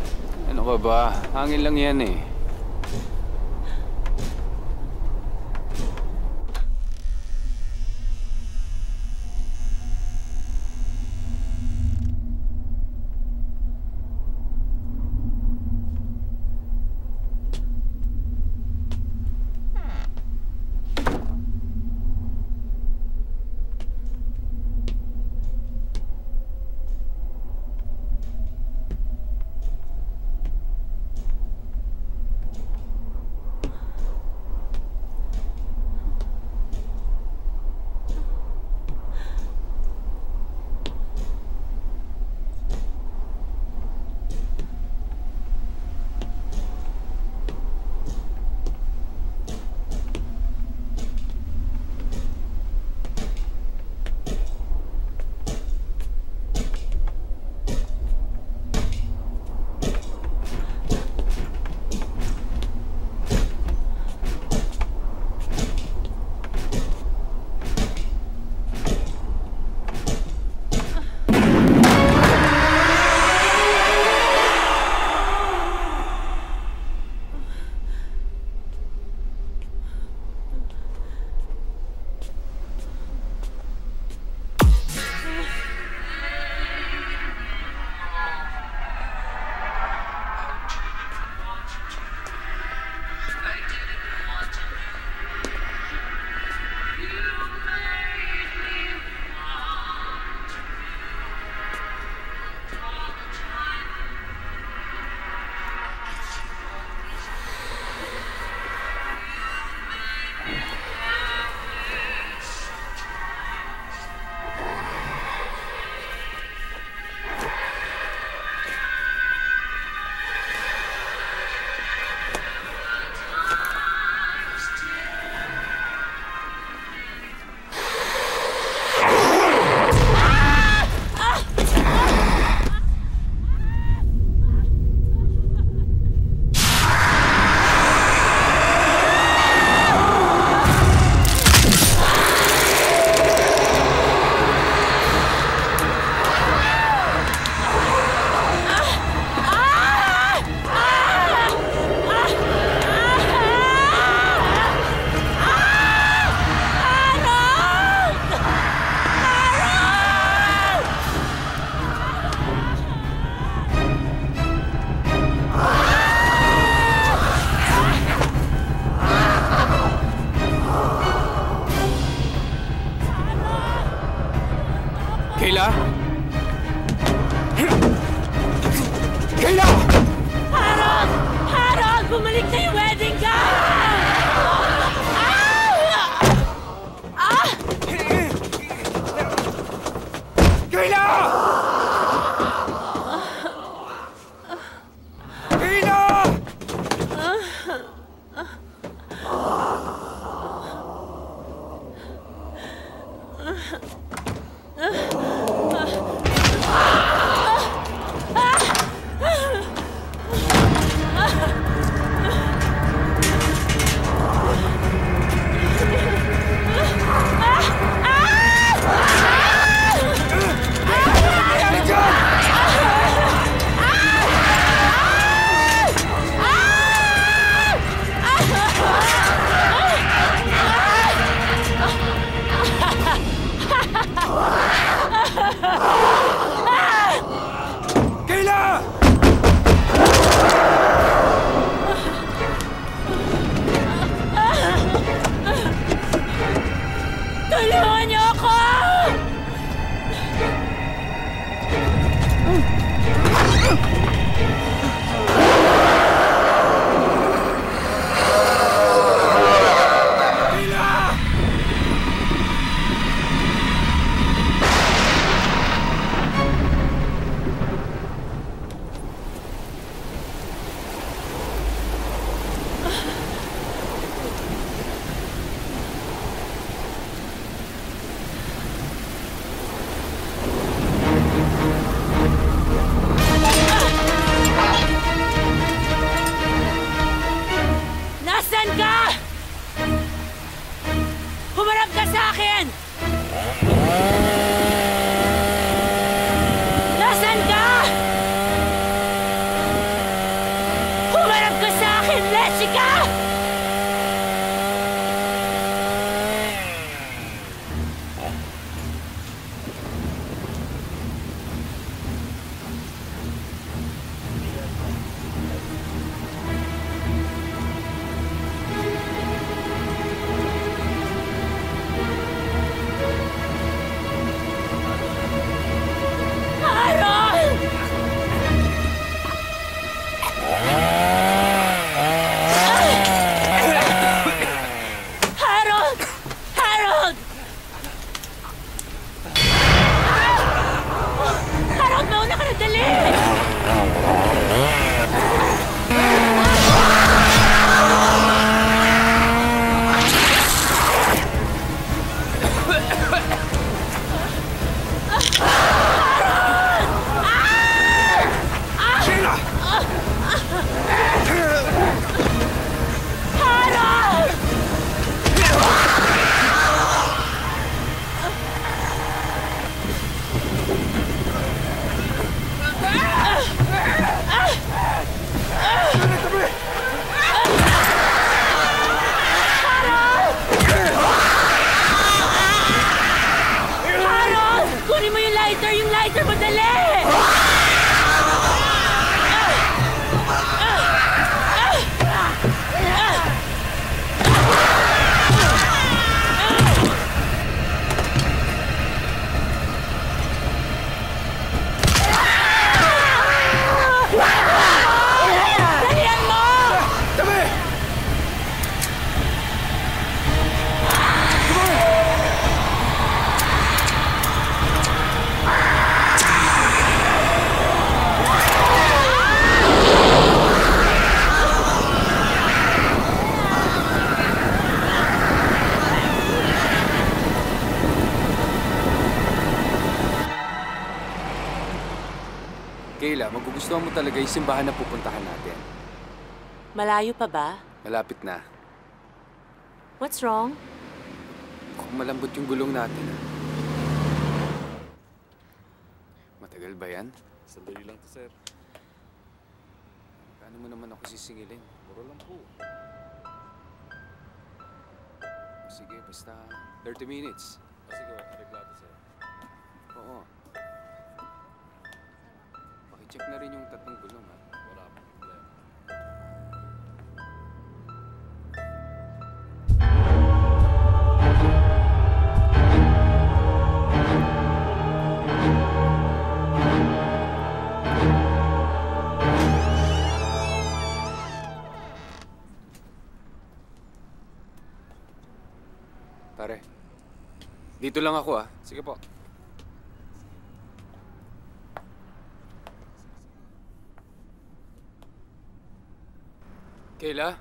Ano ka ba? Hangin lang yan eh. Halika! Harold! Harold! Harold, mauna ka na, dali! Sheila! Harold! Harold! Kunin mo yung lighter! Yung lighter! Madali! Dalihan mo! Tabi! Kayla, magugustuhan mo talaga yung simbahan na pupuntahan natin. Malayo pa ba? Malapit na. What's wrong? Kung malambot yung gulong natin. Matagal ba yan? Sandali lang to, sir. Paano mo naman ako sisingilin? Puro lang po. Sige, basta 30 minutes. Sige, areglado, sir. Oo. Pakicheck na rin yung tatlong gulong, ha? Wala po problema. Pare, dito lang ako, ah. Sige po. Kayla?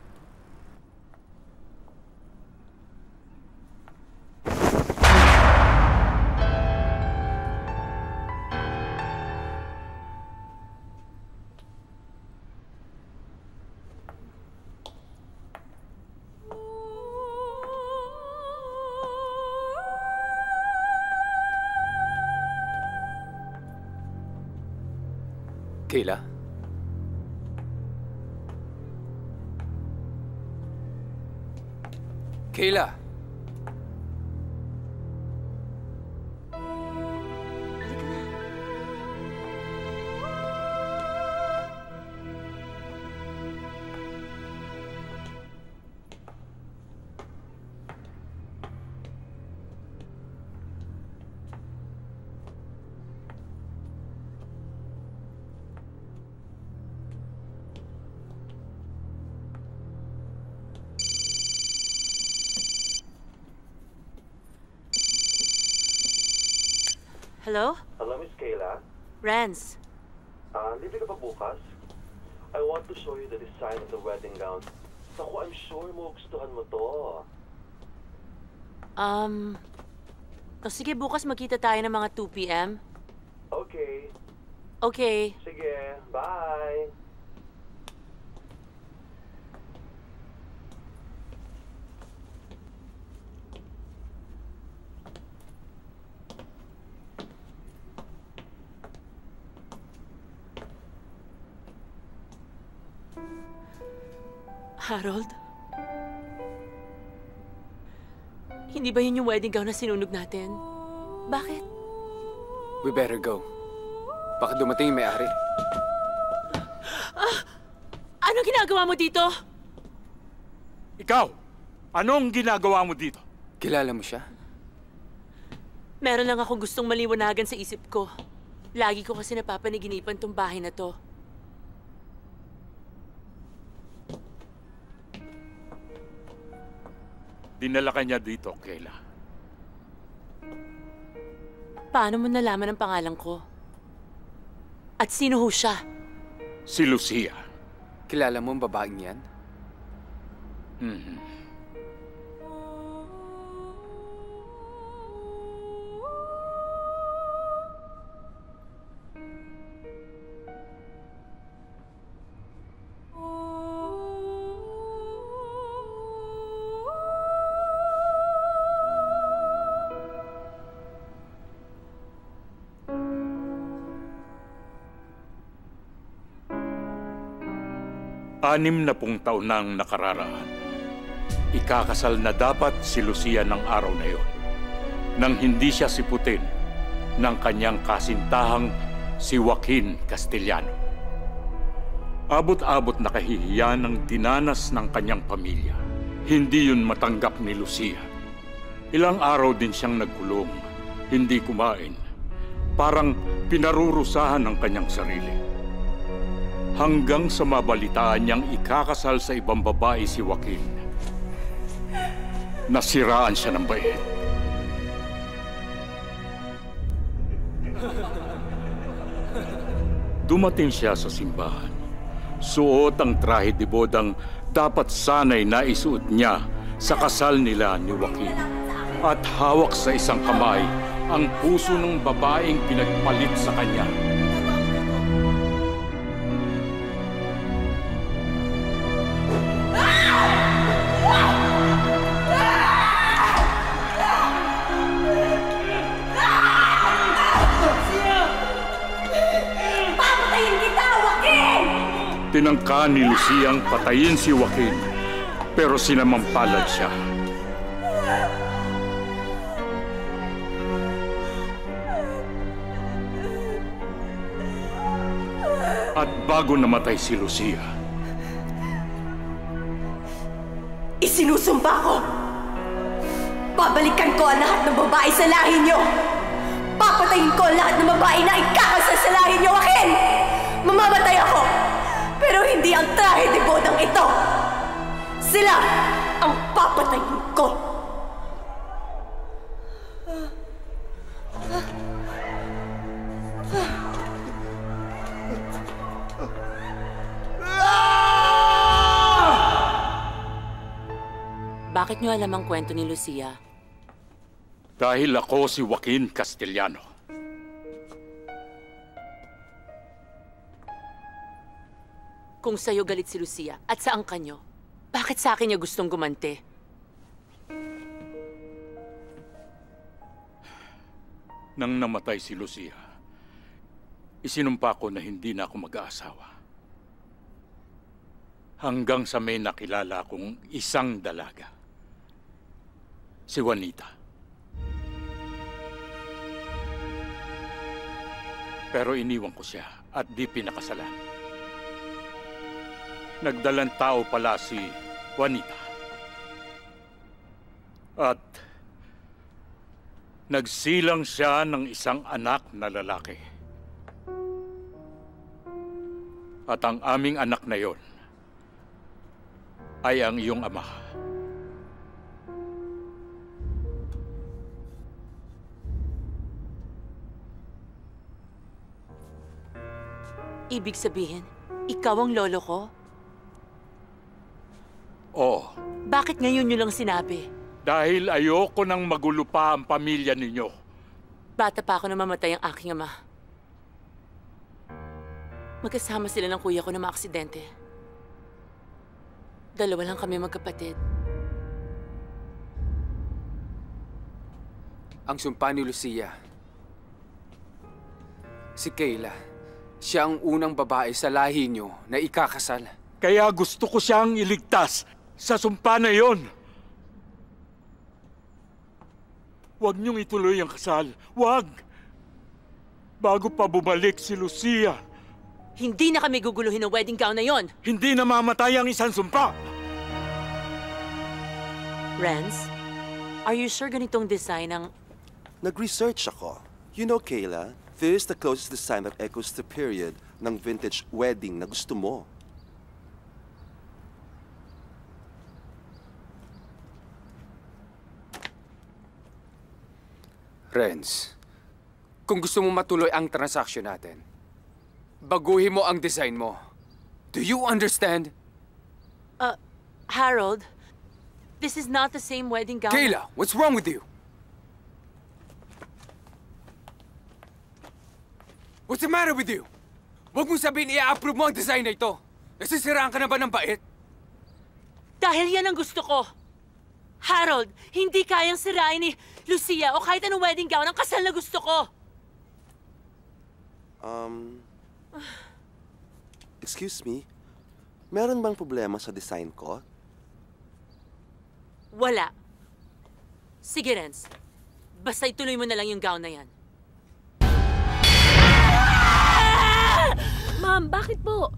Kayla? Kayla! Hello? Hello, Miss Kayla. Renz. Libre ka pa bukas? I want to show you the design of the wedding gown. Naku, I'm sure mo gustuhan mo to. O sige, bukas magkita tayo ng mga 2 p.m. Okay. Okay. Sige, bye. Harold? Hindi ba yun yung wedding gown na sinunog natin? Bakit? We better go. Baka dumating yung may-ari. Anong ginagawa mo dito? Ikaw, anong ginagawa mo dito? Kilala mo siya? Meron lang akong gustong maliwanagan sa isip ko. Lagi ko kasi napapaniginipan tong bahay na to. Dinala ka niya dito, Kayla. Paano mo nalaman ang pangalan ko? At sino ho siya? Si Lucia. Kilala mo ang babaeng yan? Anim na taon na ang nakararaan. Ikakasal na dapat si Lucia ng araw na yon, nang hindi siya siputin ng kanyang kasintahang si Joaquin Castellano. Abot-abot na kahihiyan ng dinanas ng kanyang pamilya. Hindi yun matanggap ni Lucia. Ilang araw din siyang nagkulong, hindi kumain. Parang pinarurusahan ng kanyang sarili. Hanggang sa mabalitaan niyang ikakasal sa ibang babae si Joaquin. Nasiraan siya ng bait. Dumating siya sa simbahan. Suot ang trahe de bodang dapat sana'y naisuot niya sa kasal nila ni Joaquin. At hawak sa isang kamay ang puso ng babaeng pinagpalit sa kanya. Tinangka ni Luciang patayin si Joaquin, pero sinamampalad siya. At bago namatay si Lucia, isinusumpa ko! Babalikan ko ang lahat ng babae sa lahi niyo! Papatayin ko ang lahat ng babae na ikakasal sa lahi niyo, Joaquin! Mamamatay ako! Pero hindi ang trahe de bodang ito! Sila ang papatayin ko! Bakit niyo alam ang kwento ni Lucia? Dahil ako si Joaquin Castellano. Kung sa'yo galit si Lucia at sa angka niyo, bakit sa akin niya gustong gumante? Nang namatay si Lucia, isinumpa ko na hindi na ako mag-aasawa. Hanggang sa may nakilala kong isang dalaga. Si Juanita. Pero iniwan ko siya at di pinakasalan. Nagdalang tao pala si Juanita. At nagsilang siya ng isang anak na lalaki. At ang aming anak na yon ay ang iyong ama. Ibig sabihin, ikaw ang lolo ko? Oo. Bakit ngayon niyo lang sinabi? Dahil ayoko nang magulo pa ang pamilya ninyo. Bata pa ako na mamatay ang aking ama. Magkasama sila ng kuya ko na maaksidente. Dalawa lang kami magkapatid. Ang sumpa ni Lucia. Si Kayla. Siya ang unang babae sa lahi niyo na ikakasal. Kaya gusto ko siyang iligtas sa sumpa na yon. Huwag niyong ituloy ang kasal. Huwag! Bago pa bumalik si Lucia. Hindi na kami guguluhin ng wedding gown na yon. Hindi na mamatay ang isang sumpa. Renz, are you sure ganitong design ang... Nag-research ako. You know, Kayla, this is the closest design that echoes the period ng vintage wedding na gusto mo. Renz, kung gusto mo matuloy ang transaksyon natin, baguhin mo ang design mo. Do you understand? Harold, this is not the same wedding gown. Kayla, what's wrong with you? What's the matter with you? Huwag mong sabihin i-approve mo ang design na ito. Nasisiraan ka na ba ng bait? Dahil yan ang gusto ko. Harold, hindi kayang sirain ni Lucia o kahit anong wedding gown ang kasal na gusto ko. Excuse me, meron bang problema sa design ko? Wala. Sige, Renz. Basta ituloy mo na lang yung gown na yan. Ma'am, bakit po?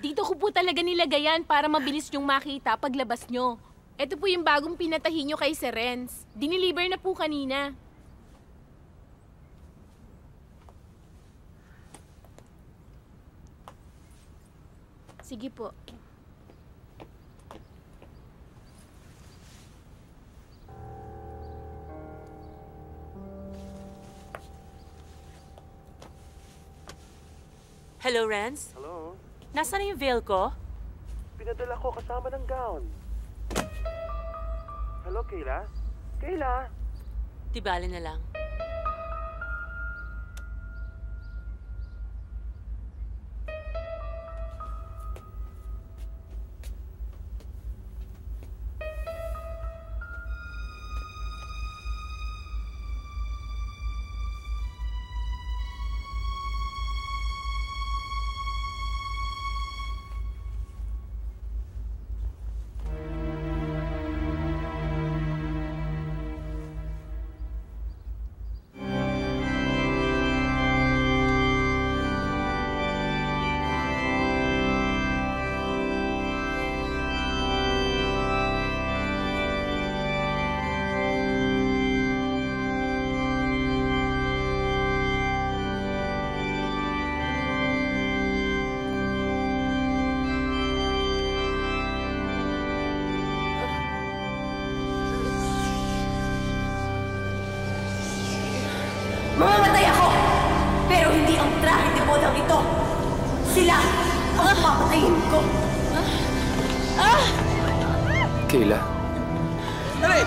Dito ko po talaga nilagayan para mabilis niyong makita paglabas niyo. Ito po yung bagong pinatahi niyo kay Sir Renz. Diniliver na po kanina. Sige po. Hello, Renz? Hello? Nasaan na yung veil ko? Pinadala ko kasama ng gown. Hello, Kayla? Kayla? Di bale na lang. Mamamatay ako! Pero hindi ang trahe de bodang ito. Sila ang papatayin ko. Kayla? Dali!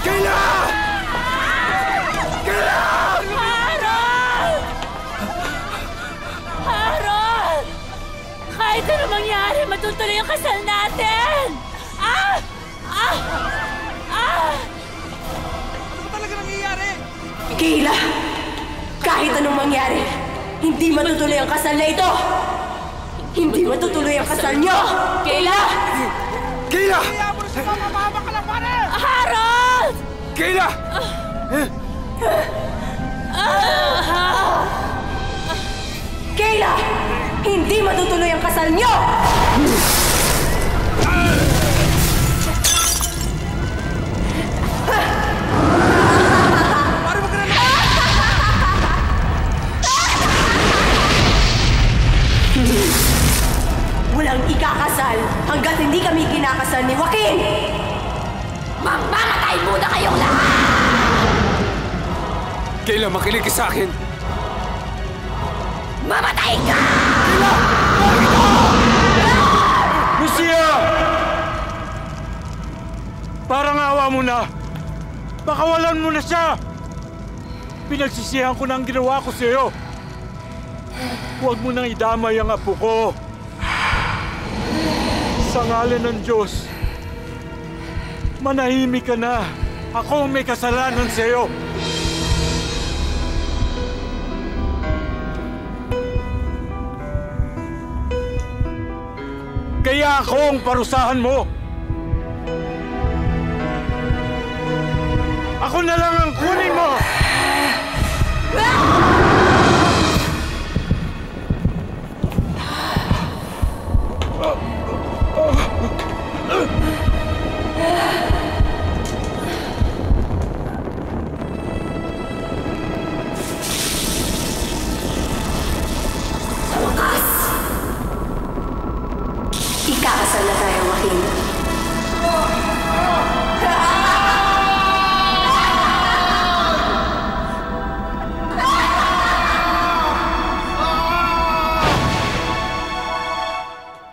Kayla! Kayla! Harold! Harold! Kahit ano mangyari, matutuloy ang kasal natin! Ano ba talaga nangyayari? Kayla, kahit anong mangyari, hindi matutuloy ang kasal na ito. Hindi matutuloy ang kasal niyo. Kayla! Kayla! Mamahaba ka lang, pare! Harold! Kayla! Kayla! Hindi matutuloy ang kasal niyo! Walang ikakasal hanggat hindi kami kinakasal ni Joaquin! Mamamatay muna kayong lahat! Kayla, makinig ka sa akin! Mamatay ka! Lucia! Parang awa mo na. Pakawalan mo na siya. Pinagsisihan ko na ang ginawa ko sa iyo. Huwag mo nang idamay ang apo ko. Sa ngalan ng Diyos, Manahimik ka na. Ako ang may kasalanan sa'yo. Kaya ako ang parusahan mo. Ako na lang ang kunin mo! Sa wakas, ikakasal na tayo, Joaquin.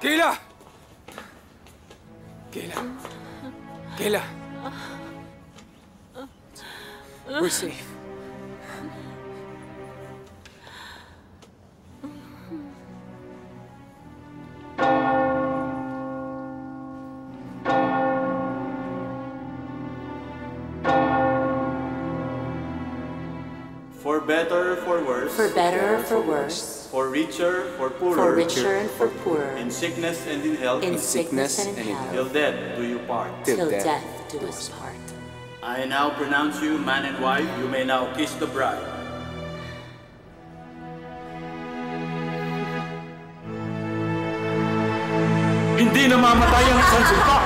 Kayla! Kayla! Kayla! We're safe. For better, for worse. For better, for worse. For richer, for poorer. For richer and for poorer. In sickness and in health. In sickness and in health. Till death do you part. Till death do us part. I now pronounce you man and wife. You may now kiss the bride. Hindi namamatay ang isang sumpa!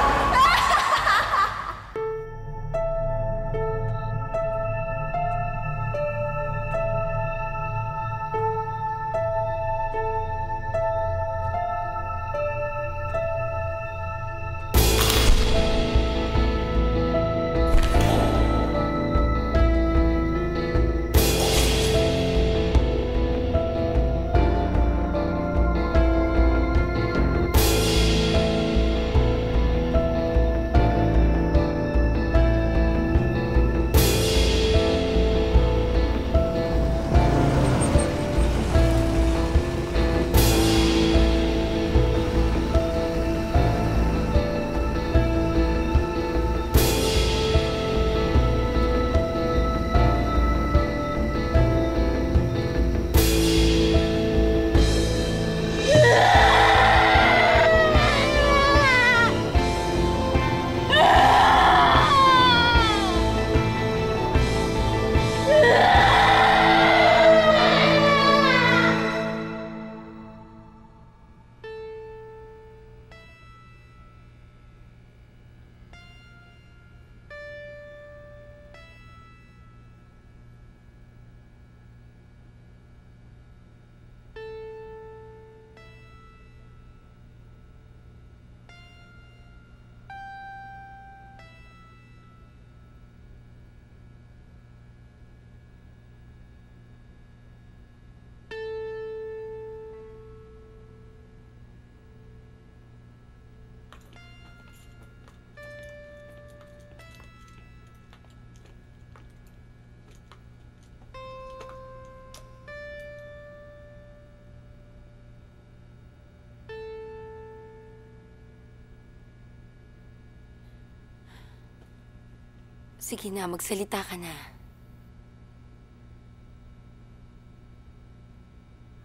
Sige na, magsalita ka na.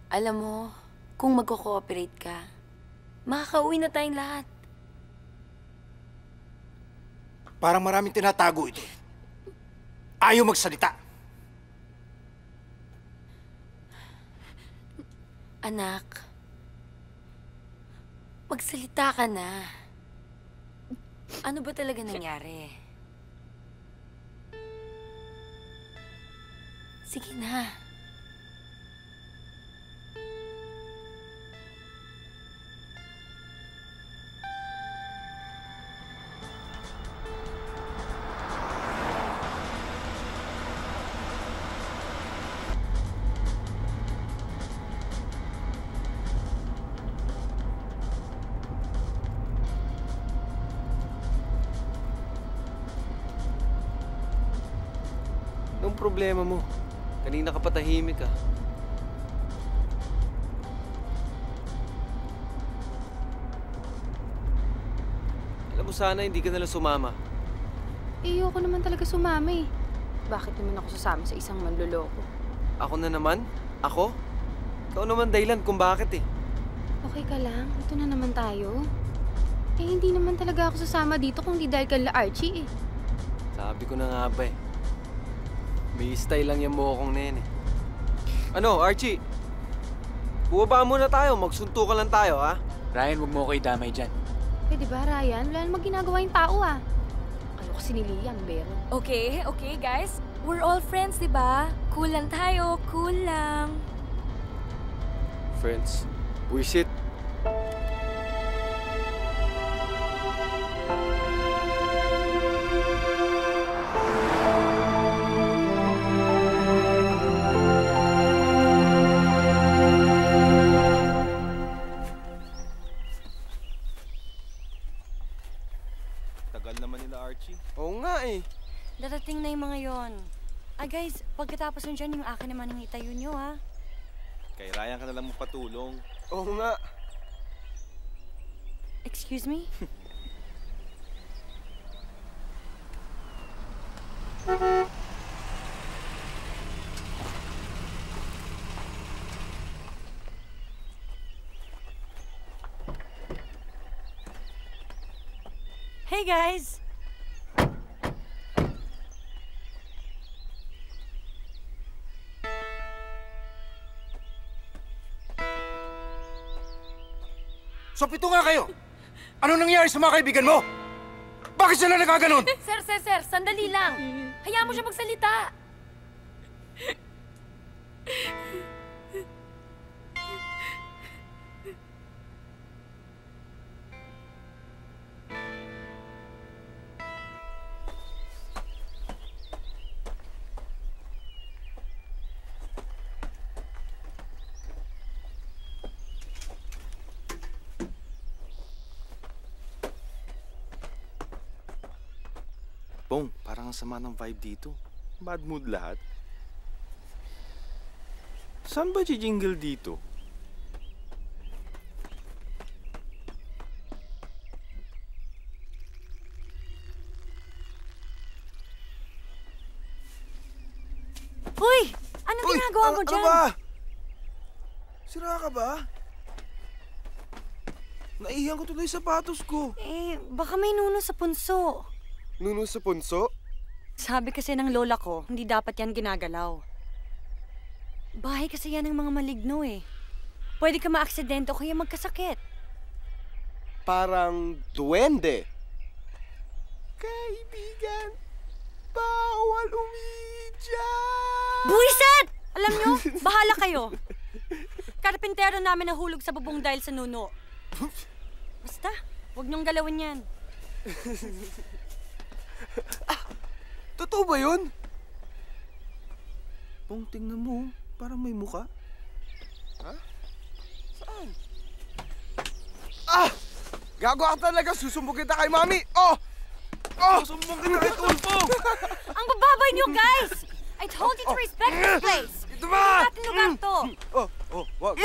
Alam mo, kung magko-cooperate ka, makakauwi na tayong lahat. Parang maraming tinatago ito. Ayaw magsalita. Anak, magsalita ka na. Ano ba talaga nangyari? Sige na. Anong problema mo? Kanina ka patahimik ka. Alam mo sana hindi ka nalang sumama. Eh, ayoko naman talaga sumama eh. Bakit naman ako sasama sa isang manloloko? Ako na naman? Ako? Ikaw naman dahilan kung bakit eh. Okay ka lang? Ito na naman tayo. Eh, hindi naman talaga ako sasama dito kung di dahil kala Archie eh. Sabi ko na nga ba eh. May style lang yung mukong na yan eh. Ano, Archie? Bumaba muna tayo, magsuntukan lang tayo, ha? Ryan, huwag mo ko idamay dyan. Pwede ba, Ryan? Wala namang ginagawa yung tao ah. Ano kasi ni Liam, Bero? Okay, guys. We're all friends, di ba? Cool lang tayo, cool lang. Friends, wish it. Tagal naman nila, Archie. Oo nga eh. Darating na yung mga yon. Guys, pagkatapos nun dyan, yung akin naman ang itayo nyo, ha? Kay Ryan ka na lang magpatulong. Oo nga. Excuse me? Hey, guys! So, pito nga kayo! Ano nangyari sa mga kaibigan mo? Bakit sila nagkaganon? Sir, sandali lang. Hayaan mo siya magsalita. Pong, parang ang sama ng vibe dito. Bad mood lahat. Saan ba jingle dito? Uy! Anong ginagawa mo dyan? Ano ba? Sira ka ba? Naihiyan ko tuloy yung sapatos ko. Baka may nuno sa punso. Nuno sa punso? Sabi kasi ng lola ko, hindi dapat yan ginagalaw. Bahay kasi yan ng mga maligno eh. Pwede ka maaksidente o kaya magkasakit. Parang duwende. Kaibigan, bawal umidyan! Buwisit! Alam nyo, bahala kayo. Karpintero namin nahulog sa bubong dahil sa nuno. Basta, huwag niyong galawin yan. Totoo ba yun? Pong, tingnan mo. Parang may muka. Ha? Saan? Gago ka talaga! Susumbong kita kay Mami! Oh! Susumbong kita kay Tulfo! Ang bababay niyo, guys! I told you to respect this place! Ito ba? Hindi natin lugar to! Wag!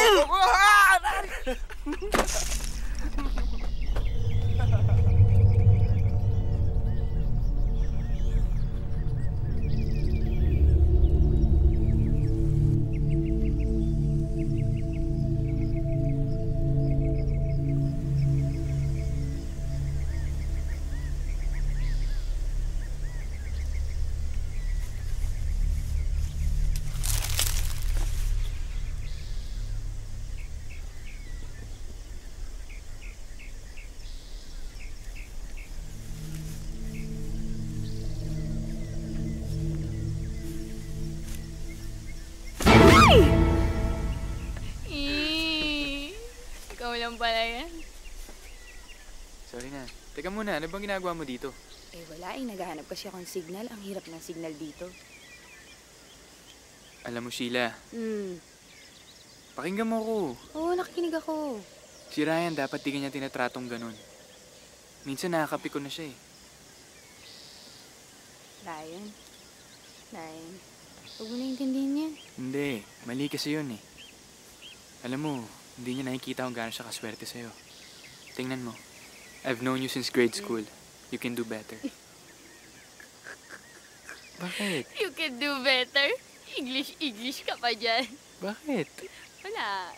Ikaw lang pala yan. Sorry na. Teka muna, ano bang ginagawa mo dito? Eh wala eh, naghahanap kasi akong signal. Ang hirap ng signal dito. Alam mo, Sheila, pakinggan mo ko. Oo, nakikinig ako. Si Ryan dapat di kanya tinatratong ganun. Minsan nakakapi ko na siya eh. Ryan, huwag mo naiintindihan yan. Hindi, mali kasi yun eh. Alam mo, hindi niya nakikita kung gaano siya kaswerte sa'yo. Tingnan mo, I've known you since grade school. You can do better. Bakit? You can do better. English ka pa dyan. Bakit? Wala.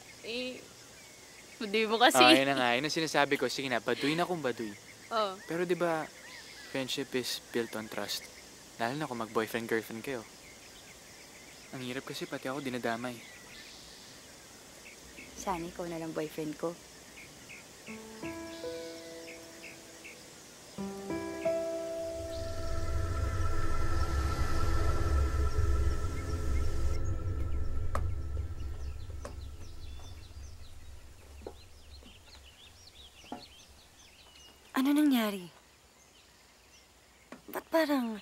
Baduy mo kasi. Yun na nga. Yun ang sinasabi ko. Sige na, baduy na kung baduy. Oh. Pero di ba, friendship is built on trust. Lalo na kung mag-boyfriend-girlfriend kayo. Ang hirap kasi pati ako dinadamay. Sana ikaw na lang boyfriend ko. Ano nangyari? Ba't parang...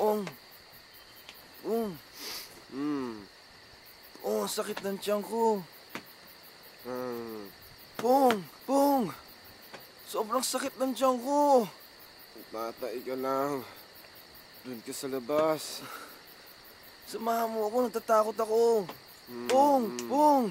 Pong! Pong! Pong, sakit ng tiyan ko. Pong! Pong! Sobrang sakit ng tiyan ko. Tatay ka lang. Doon ka sa labas. Samahan mo ako, natatakot ako. Pong! Pong!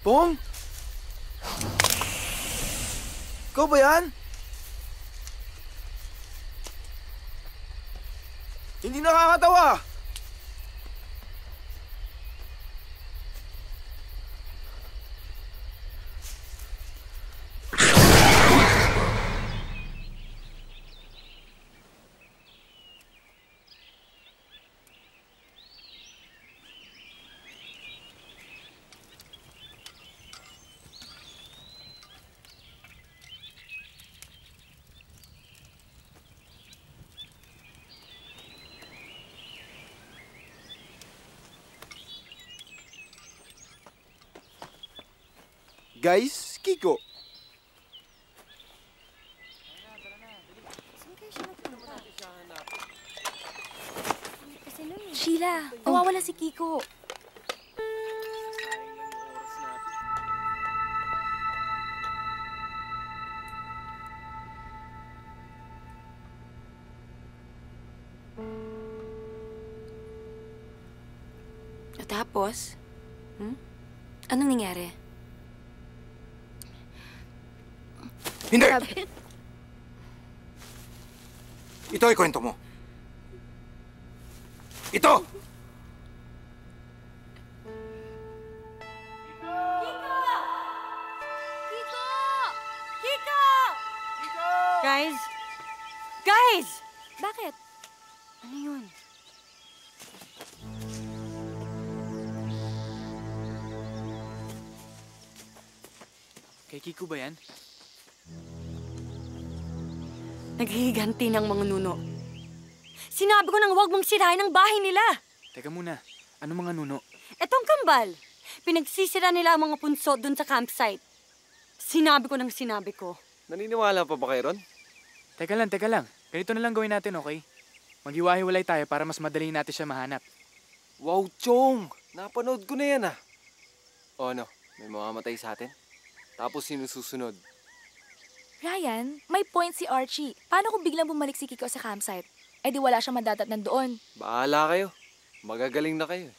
Pong? Ikaw ba yan? Hindi nakakatawa! Guys, Kiko. Sheila, nawawala si Kiko. Tapos? Anong nangyari? Hindi! Ito ay kwento mo. Ito! Guys! Guys! Bakit? Ano yun? Kay Kiko ba yan? Naghihiganti ng mga nuno. Sinabi ko nang huwag mong sirain ang bahay nila. Teka muna, ano mga nuno? Etong kambal. Pinagsisira nila ang mga punso dun sa campsite. Sinabi ko. Naniniwala pa ba kayo ron? Teka lang. Ganito na lang gawin natin, okay? Maghiwa-hiwalay tayo para mas madali natin siya mahanap. Wow, Chong! Napanood ko na yan ah. O ano, may mamamatay sa atin? Tapos sino susunod? Ryan, may point si Archie. Paano kung biglang bumalik si Kiko sa campsite? Eh di wala siyang madadatnan doon. Bahala kayo. Magagaling na kayo.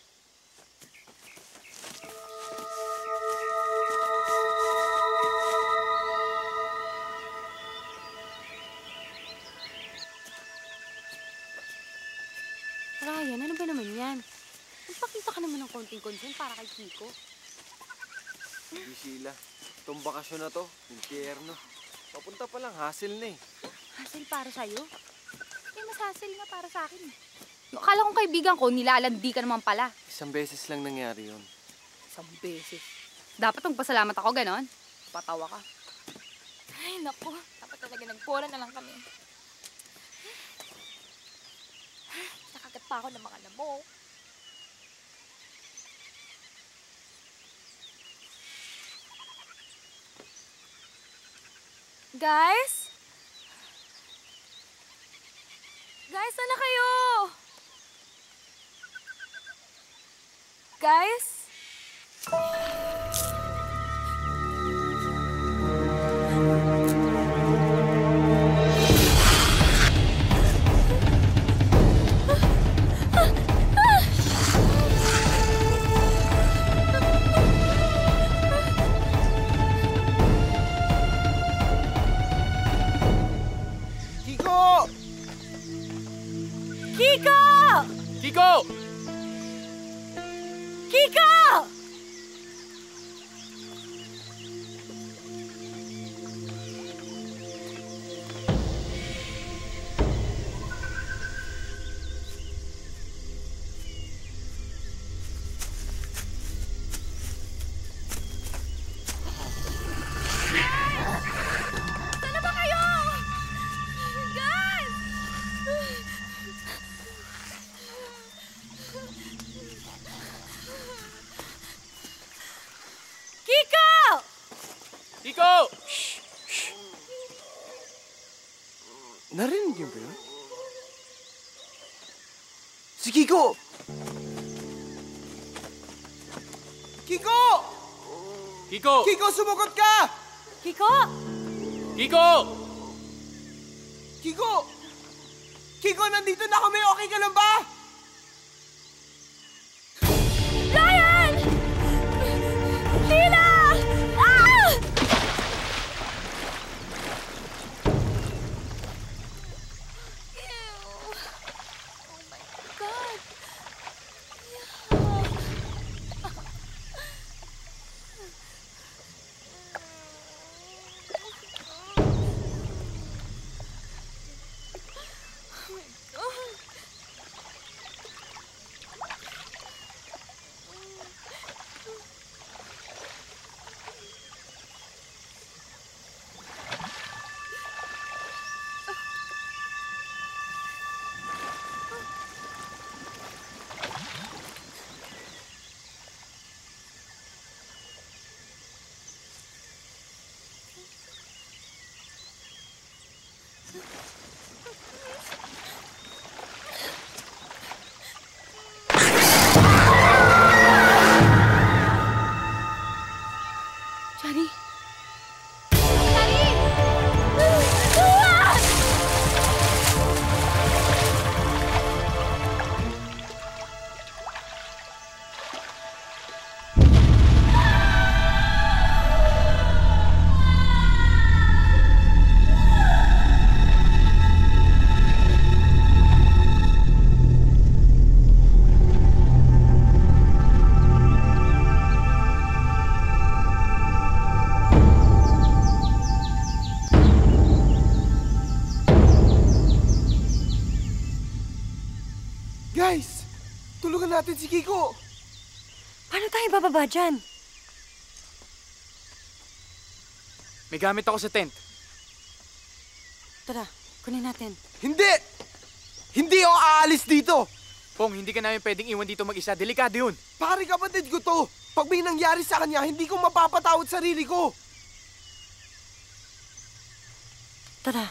Ryan, ano ba naman yan? Magpakita ka naman ng konting concern para kay Kiko. Hindi, Sheila. Itong bakasyon na to, impyerno. Papunta pa lang, hassle na eh. Hassle para sa'yo? Eh, mas hassle nga para sa akin. Akala kong kaibigan ko, nilalandi ka naman pala. Isang beses lang nangyari yun. Isang beses. Dapat magpasalamat ako, ganon. Patawa ka. Ay, naku. Dapat talaga nagpura na lang kami. Nakagat pa ako ng mga lamok. Guys? Guys, sana kayo? Guys? Kiko! Kiko! Kiko! Kiko! Sana ba kayo? Guys! Kiko! Kiko! Narinig niyo ba yun? Si Kiko! Kiko! Kiko! Kiko, sumugot ka! Kiko! Kiko! Kiko! Kiko, nandito na kami! Okay ka lang ba? Ryan! Sheila! Ah! Oh my God! Oh my God! natin si Kiko? Paano tayo bababa dyan? May gamit ako sa tent. Tara, kunin natin. Hindi! Hindi ako aalis dito! Pong, hindi ka namin pwedeng iwan dito mag-isa. Delikado yun. Pare, kapatid ko to. Pag may nangyari sa kanya, hindi ko mapapatawad sarili ko. Tara.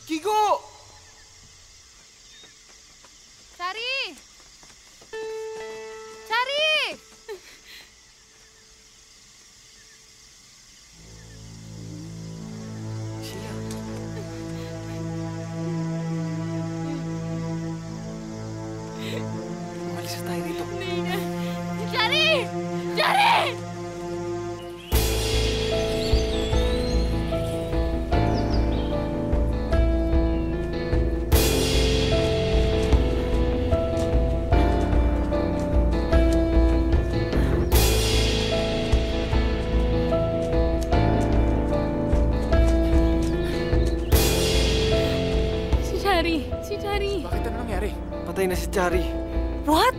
Kiko! Chari! Chari! Umalis na tayo dito. Chari! Chari! Si Chari. Bakit ano nangyari? Patay na si Chari. What?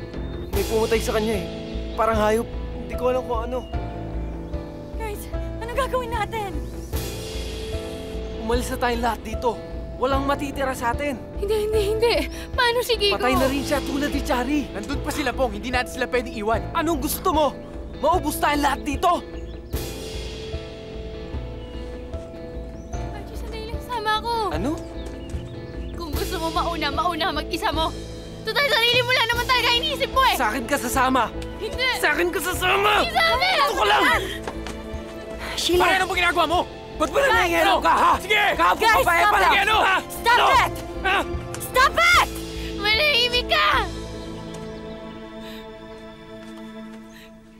May pumatay sa kanya eh. Parang hayop. Hindi ko alam kung ano. Guys, anong gagawin natin? Umalis na tayong lahat dito. Walang matitira sa atin. Hindi. Paano si Kiko? Patay na rin siya tulad ni Chari. Nandun pa sila, Pong. Hindi natin sila pwedeng iwan. Anong gusto mo? Maubos tayong lahat dito. Archie, sandali lang. Sama ako. Ano? Kung gusto mo mauna mag-isa mo. Total, sarili mo lang naman talaga iniisip mo eh. Sa akin ka sasama. Hindi. Sa akin ka sasama. Hindi sa akin. Ito ka lang. Sheila. Pare, ano ba ginagawa mo? Ba't ba nangyayaro ka, ha? Sige! Kahapon ka pa eh pala. Sige, ano? Stop it! Stop it! Manahimik ka!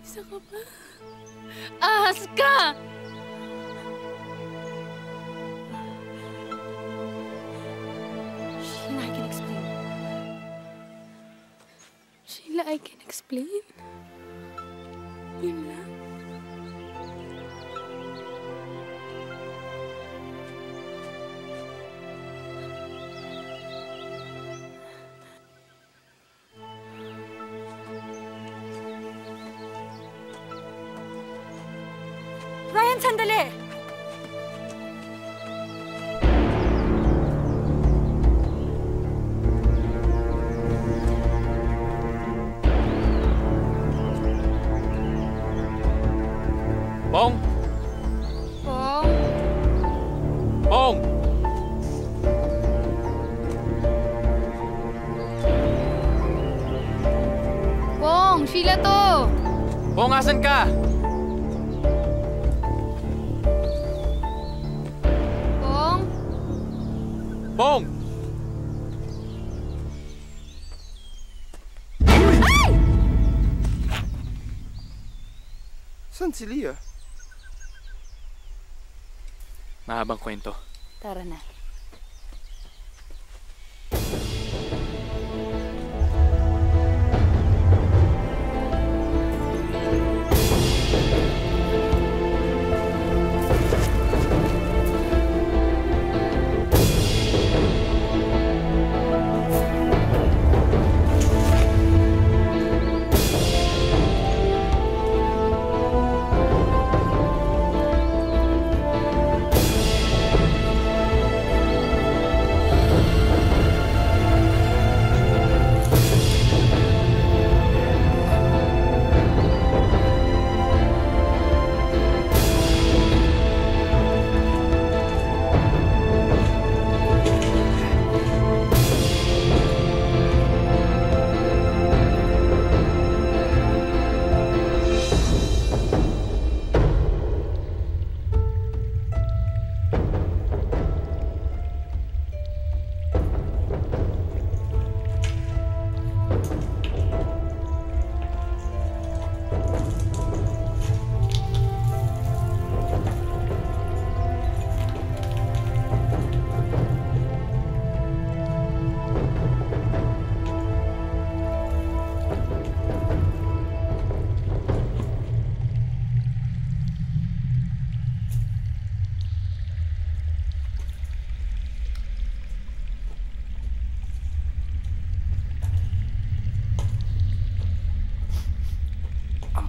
Isa ka pa? Ahas ka! Sheila, I can explain. Sheila, I can explain. Yun lang. Ryan, sandali! Pong! Pong? Pong! Pong, Sheila to! Pong, asan ka? Pong? Pong! Saan si Leah? Mahabang kwento. Tara na.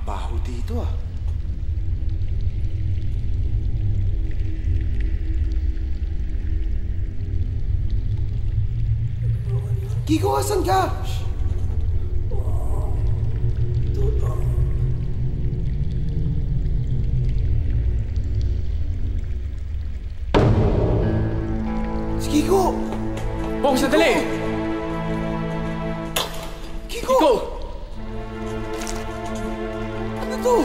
Baho dito ah. Kiko, asan ka? Si Kiko! Pong, sandali! Kiko! Ano to?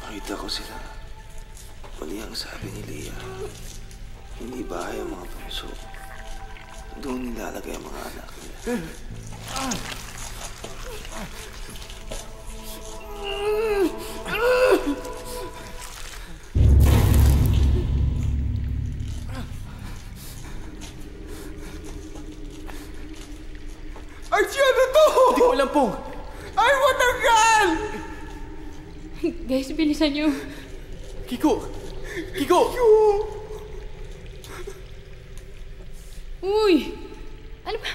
Nakita ko sila. Mali ang sabi ni Leah. Hindi bahay ang mga puso. Doon nilalagay ang mga anak nila. Archie, ano to? Hindi ko alam, Pong. Ay, matagal! Guys, bilisan niyo. Kiko! Kiko! Uy! Ano ba?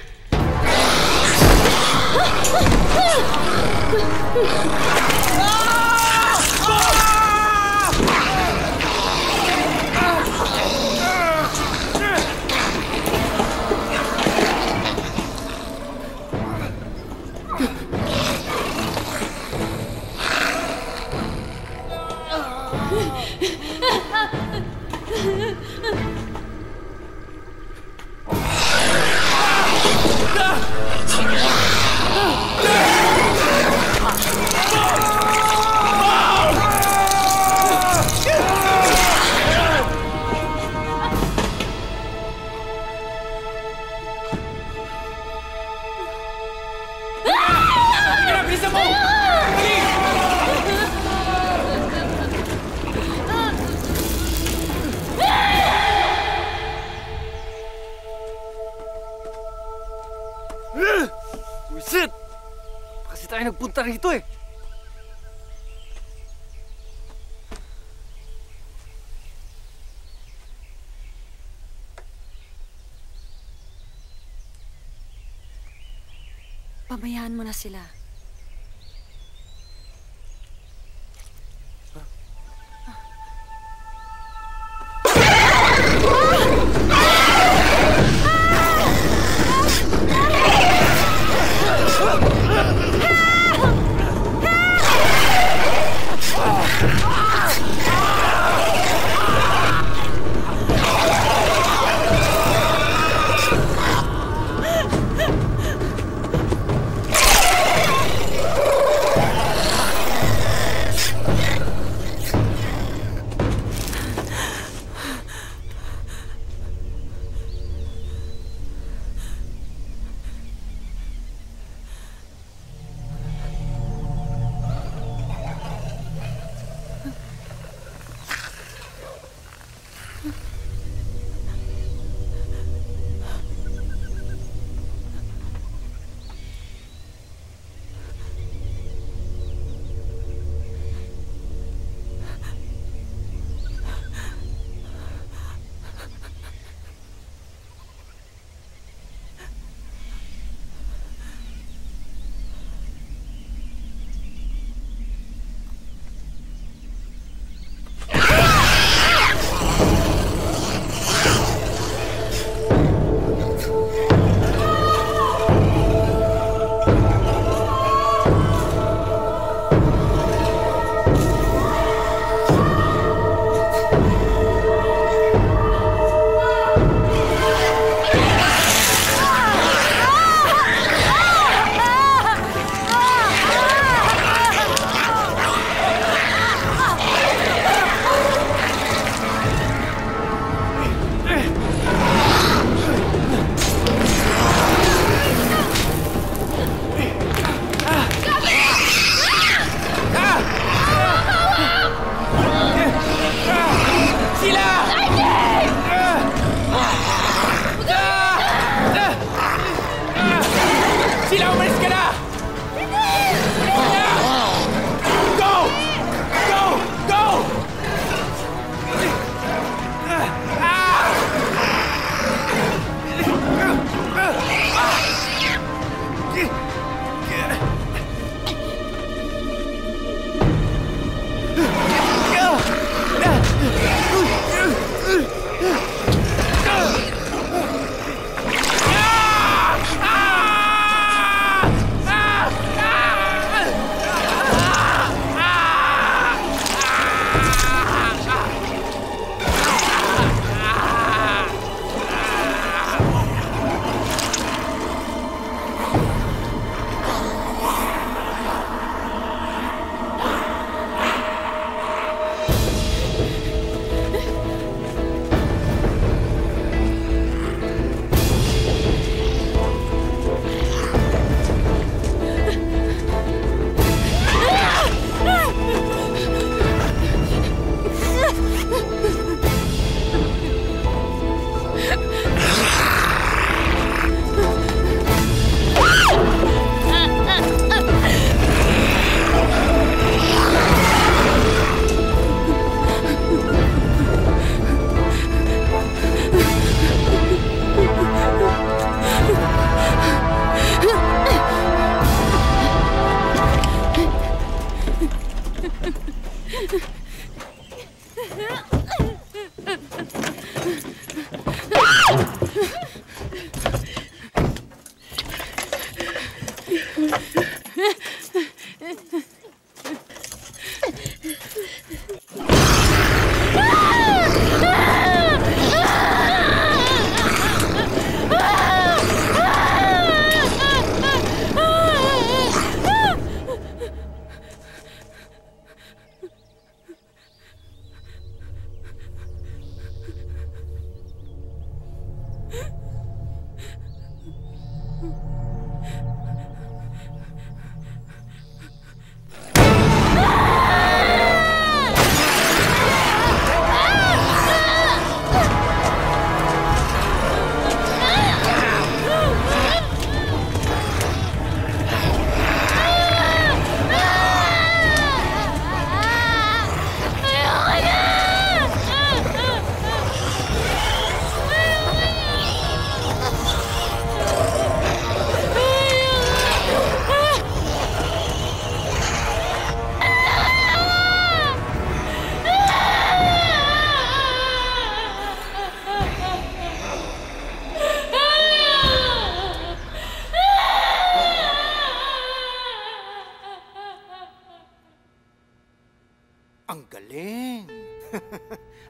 Wisit! Kasi tayo nagpunta rito eh. Pabayaan mo na sila.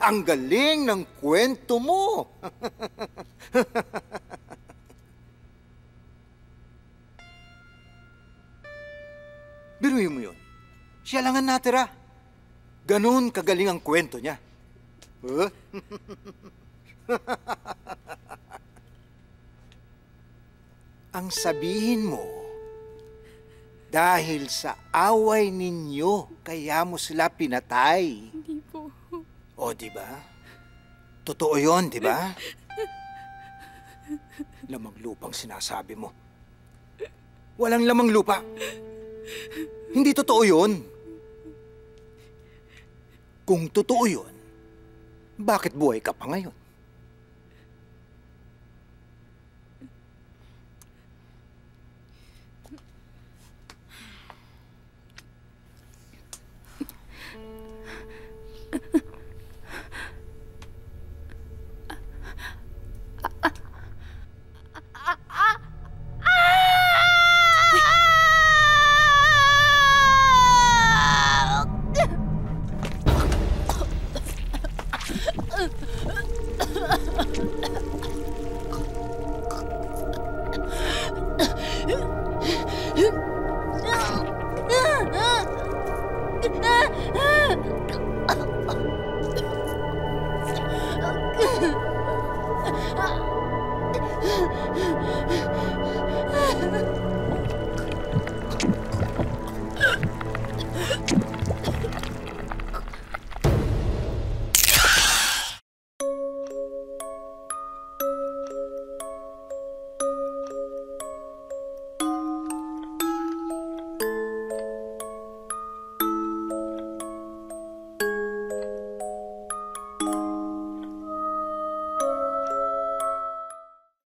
Ang galing ng kwento mo. Biruin mo yun. Siya lang ang natira. Ganun kagaling ang kwento niya. Huh? Ang sabihin mo, dahil sa away ninyo, kaya mo sila pinatay. Hindi po. O, di ba? Totoo yun, di ba? Lamang lupang sinasabi mo. Walang lamang lupa. Hindi totoo yun. Kung totoo yun, bakit buhay ka pa ngayon? Ah!